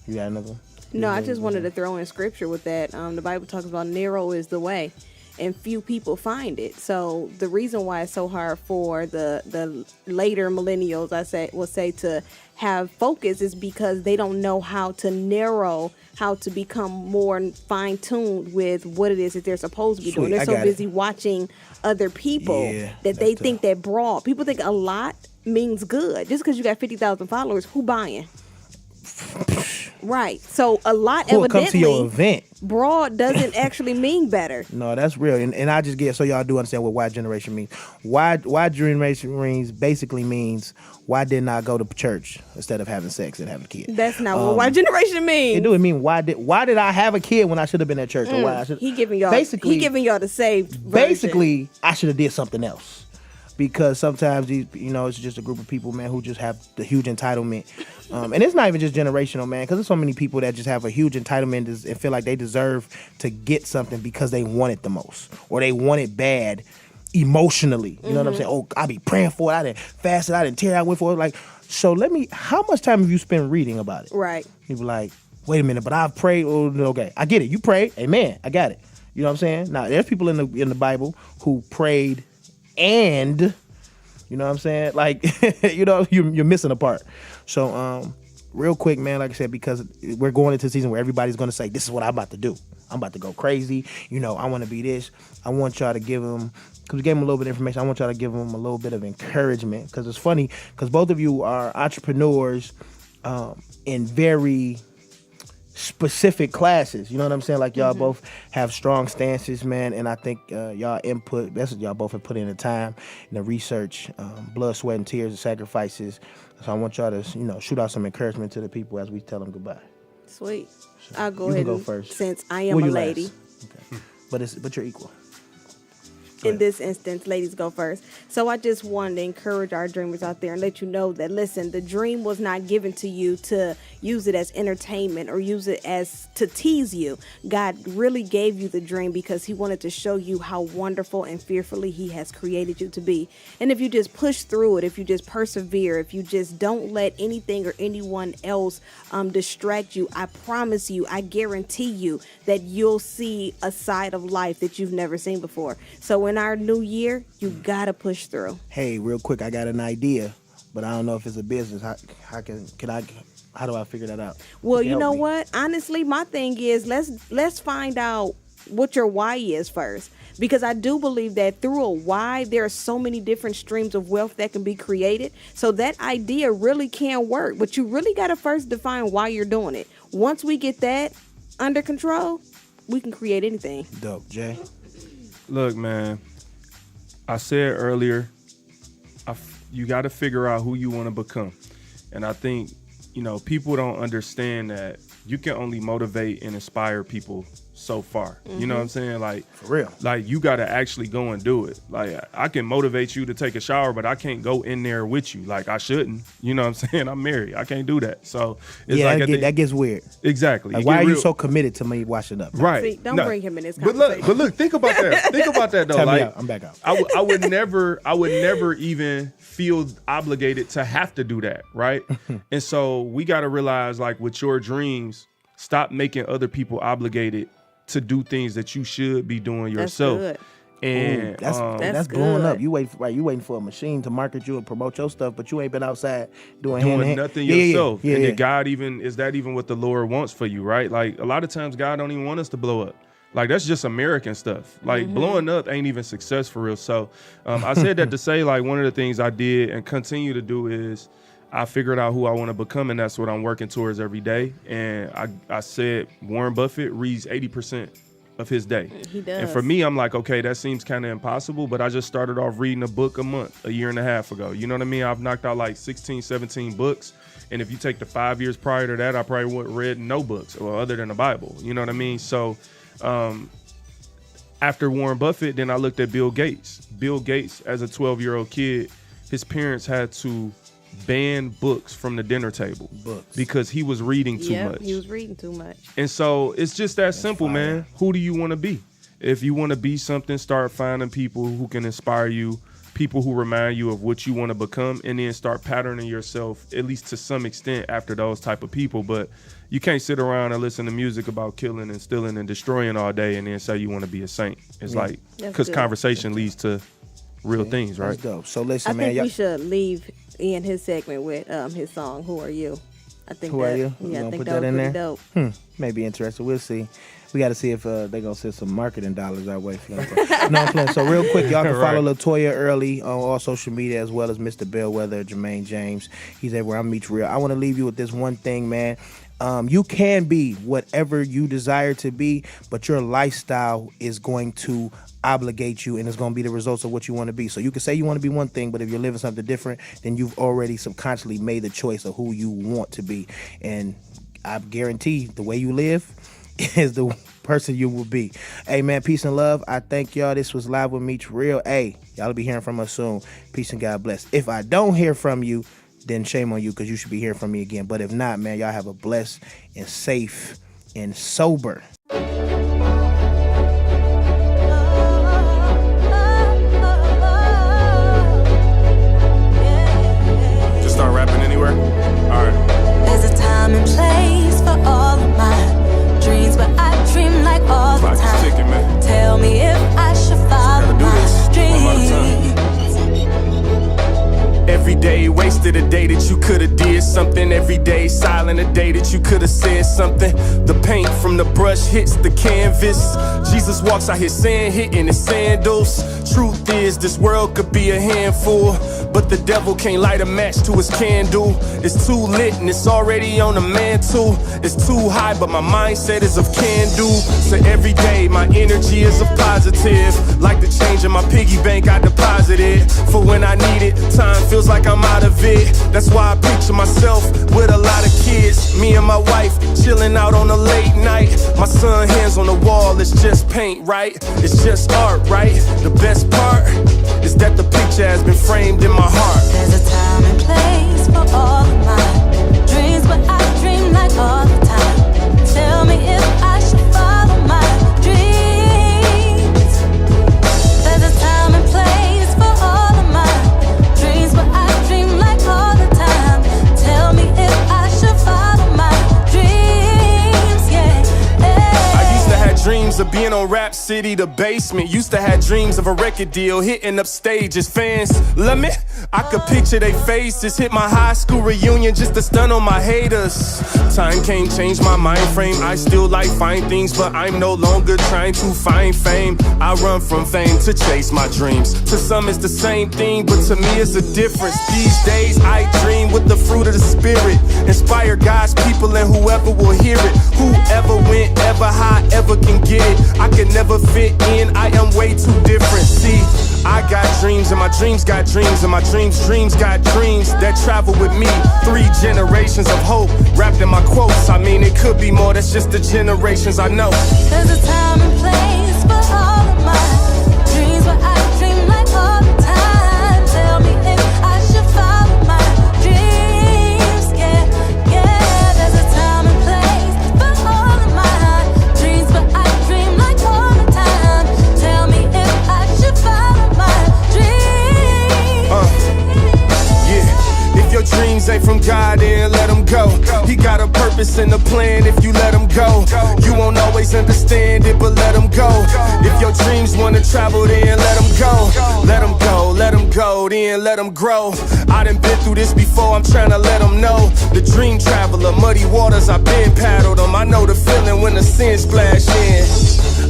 You got another one?
No, I just wanted to throw in scripture with that. The Bible talks about narrow is the way, and few people find it. So the reason why it's so hard for the later millennials, will say to have focus is because they don't know how to narrow, how to become more fine-tuned with what it is that they're supposed to be doing. They're so busy watching other people that they think that broad. People think a lot means good. Just because you got 50,000 followers, who buying? Right. So a lot
Who will come to your
evidently
event?
broad doesn't actually mean better.
No, that's real. And I just get so y'all do understand what Y generation means. Y generation means basically means why didn't I go to church instead of having sex and having a kid?
That's not what Y generation means.
It do. It mean why did I have a kid when I should have been at church? Or why I should
He giving y'all the saved version.
Basically, I should have did something else. Because sometimes it's just a group of people, man, who just have the huge entitlement, and it's not even just generational, man. Because there's so many people that just have a huge entitlement and feel like they deserve to get something because they want it the most, or they want it bad, emotionally. You know what I'm saying? Oh, I be praying for it. I didn't fast it. I didn't tear. I went for it. Like, so how much time have you spent reading about it?
Right.
People like, wait a minute, but I've prayed. Oh, okay, I get it. You prayed. Amen. I got it. You know what I'm saying? Now, there's people in the Bible who prayed. And you know what I'm saying? Like, you're missing a part. So, real quick, man, like I said, because we're going into a season where everybody's going to say, this is what I'm about to do. I'm about to go crazy. I want to be this. I want y'all to give them, because we gave them a little bit of information, I want y'all to give them a little bit of encouragement. Because it's funny, because both of you are entrepreneurs in very specific classes. You know what I'm saying? Like, y'all both have strong stances, man, and I think y'all input, that's what y'all both have put in the time and the research, blood, sweat, and tears, and sacrifices. So I want y'all to, shoot out some encouragement to the people as we tell them goodbye.
Sweet.
So
I'll go ahead
go
and
first.
Since I am a lady.
Okay. But you're equal.
In this instance, ladies go first. So I just wanted to encourage our dreamers out there and let you know that, listen, the dream was not given to you to use it as entertainment or use it as to tease you. God really gave you the dream because he wanted to show you how wonderful and fearfully he has created you to be. And if you just push through it, if you just persevere, if you just don't let anything or anyone else distract you, I promise you, I guarantee you that you'll see a side of life that you've never seen before. So in our new year, you gotta push through.
Hey, real quick, I got an idea, but I don't know if it's a business. How do I figure that out?
Well, you know what? Honestly, my thing is let's find out what your why is first. Because I do believe that through a why, there are so many different streams of wealth that can be created. So that idea really can work. But you really got to first define why you're doing it. Once we get that under control, we can create anything.
Dope. Jay?
Look, man, I said earlier, you got to figure out who you want to become. And I think, people don't understand that you can only motivate and inspire people so far. You know what I'm saying? Like,
for real.
Like, you got to actually go and do it. Like, I can motivate you to take a shower, but I can't go in there with you. Like, I shouldn't. You know what I'm saying? I'm married. I can't do that. So it's
that gets weird.
Exactly.
Like, why are you so committed to me washing up?
Right.
See, don't bring him in this conversation.
But look, think about that. Think about that though.
Tell
like,
me out. I'm back out.
I would never even feel obligated to have to do that, right? And so we got to realize, like, with your dreams, stop making other people obligated to do things that you should be doing yourself.
That's good.
And
that's blowing up. You waiting for a machine to market you and promote your stuff, but you ain't been outside doing
nothing yourself.
Yeah.
And God is that even what the Lord wants for you, right? Like, a lot of times God don't even want us to blow up. Like, that's just American stuff. Like, blowing up ain't even success for real. So I said that to say, like, one of the things I did and continue to do is I figured out who I want to become, and that's what I'm working towards every day. And I said Warren Buffett reads 80% of his day.
He does.
And for me, I'm like, okay, that seems kind of impossible, but I just started off reading a book a month, a year and a half ago. You know what I mean? I've knocked out like 16, 17 books. And if you take the 5 years prior to that, I probably wouldn't read no books other than the Bible. You know what I mean? So after Warren Buffett, then I looked at Bill Gates. Bill Gates, as a 12-year-old kid, his parents had to ban books from the dinner table because he was reading too much.
He was reading too much.
And so it's just that simple, man. Who do you want to be? If you want to be something, start finding people who can inspire you, people who remind you of what you want to become, and then start patterning yourself, at least to some extent, after those type of people. But you can't sit around and listen to music about killing and stealing and destroying all day and then say you want to be a saint. It's like, because conversation leads to real things, right?
That's dope. So listen,
I
man.
think we should leave in his segment with his song, Who Are You? I think
Who Are You?
Yeah, I think
put
that
in
was
there?
pretty dope.
Maybe interesting. We'll see. We got to see if they're going to send some marketing dollars our way. No, I'm playing. So real quick, y'all can follow LaToya Early on all social media, as well as Mr. Bellwether, Jermaine James. He's everywhere. I'm MeechReal. I want to leave you with this one thing, man. You can be whatever you desire to be, but your lifestyle is going to obligate you, and it's going to be the results of what you want to be. So you can say you want to be one thing, but if you're living something different, then you've already subconsciously made the choice of who you want to be. And I guarantee the way you live is the person you will be. Hey, man, peace and love. I thank y'all. This was Live with MeechReal. Hey, y'all will be hearing from us soon. Peace and God bless. If I don't hear from you, then shame on you, because you should be hearing from me again. But if not, man, y'all have a blessed and safe and sober.
Just start rapping anywhere? All right.
There's a time and place for all of my dreams, but I dream like all the time.
Ticking, man.
Tell me if I should follow my dreams.
Every day wasted, a day that you could've did something. Every day silent, a day that you could've said something. The paint from the brush hits the canvas. Jesus walks out here sand, hitting his sandals. Truth is, this world could be a handful, but the devil can't light a match to his candle. It's too lit and it's already on the mantle. It's too high, but my mindset is of can do. So every day my energy is of positive. Like the change in my piggy bank, I deposit it for when I need it. Time feels like I'm out of it. That's why I picture myself with a lot of kids. Me and my wife chilling out on a late night. My son hands on the wall, it's just paint, right? It's just art, right? The best part is that the picture has been framed in my heart.
There's a time and place for all of my dreams, but I dream like all the time. Tell me if I should follow my dreams. There's a time and place for all of my dreams, but I dream like all the time. Tell me if I should follow my dreams, yeah.
I used to have dreams of being on Rap City, the basement. Used to have dreams of a record deal, hitting up stages. Fans love me, I could picture their faces. Hit my high school reunion just to stun on my haters. Time came, changed my mind frame. I still like fine things, but I'm no longer trying to find fame. I run from fame to chase my dreams. To some it's the same thing, but to me it's a difference. These days I dream with the fruit of the spirit. Inspire God's people and whoever will hear it. Whoever went ever high ever can get it. I can never fit in, I am way too different. See, I got dreams and my dreams got dreams, and my dreams got dreams that travel with me. 3 generations of hope wrapped in my quotes. I mean, it could be more, that's just the generations I know.
There's a time and place for all of my dreams, but I dream like all the time. Tell me if I should follow my dreams, yeah, yeah. There's a time and place for all of my dreams, but I dream like all the time. Tell me if I should follow my dreams.
Yeah, if your dreams ain't from God, then let them go. He got a purpose and a plan if you let him go. You won't always understand it, but let him go. If your dreams wanna travel, then let them go. Let them go, let them go, then let them grow. I done been through this before, I'm trying to let them know. The dream traveler, muddy waters, I've been paddled them. I know the feeling when the sin splash in.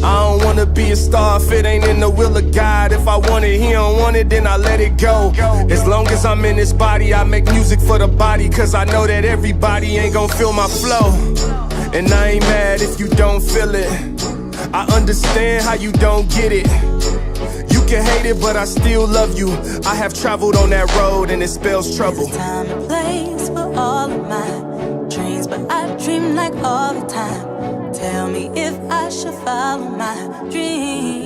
I don't wanna be a star if it ain't in the will of God. If I want it, he don't want it, then I let it go. As long as I'm in this body, I make music for the body, cause I know that everybody ain't gon' feel my flow. And I ain't mad if you don't feel it. I understand how you don't get it. You can hate it, but I still love you. I have traveled on that road and it spells trouble.
There's a time and place for all of my dreams, but I dream like all the time. Tell me if I should follow my dreams.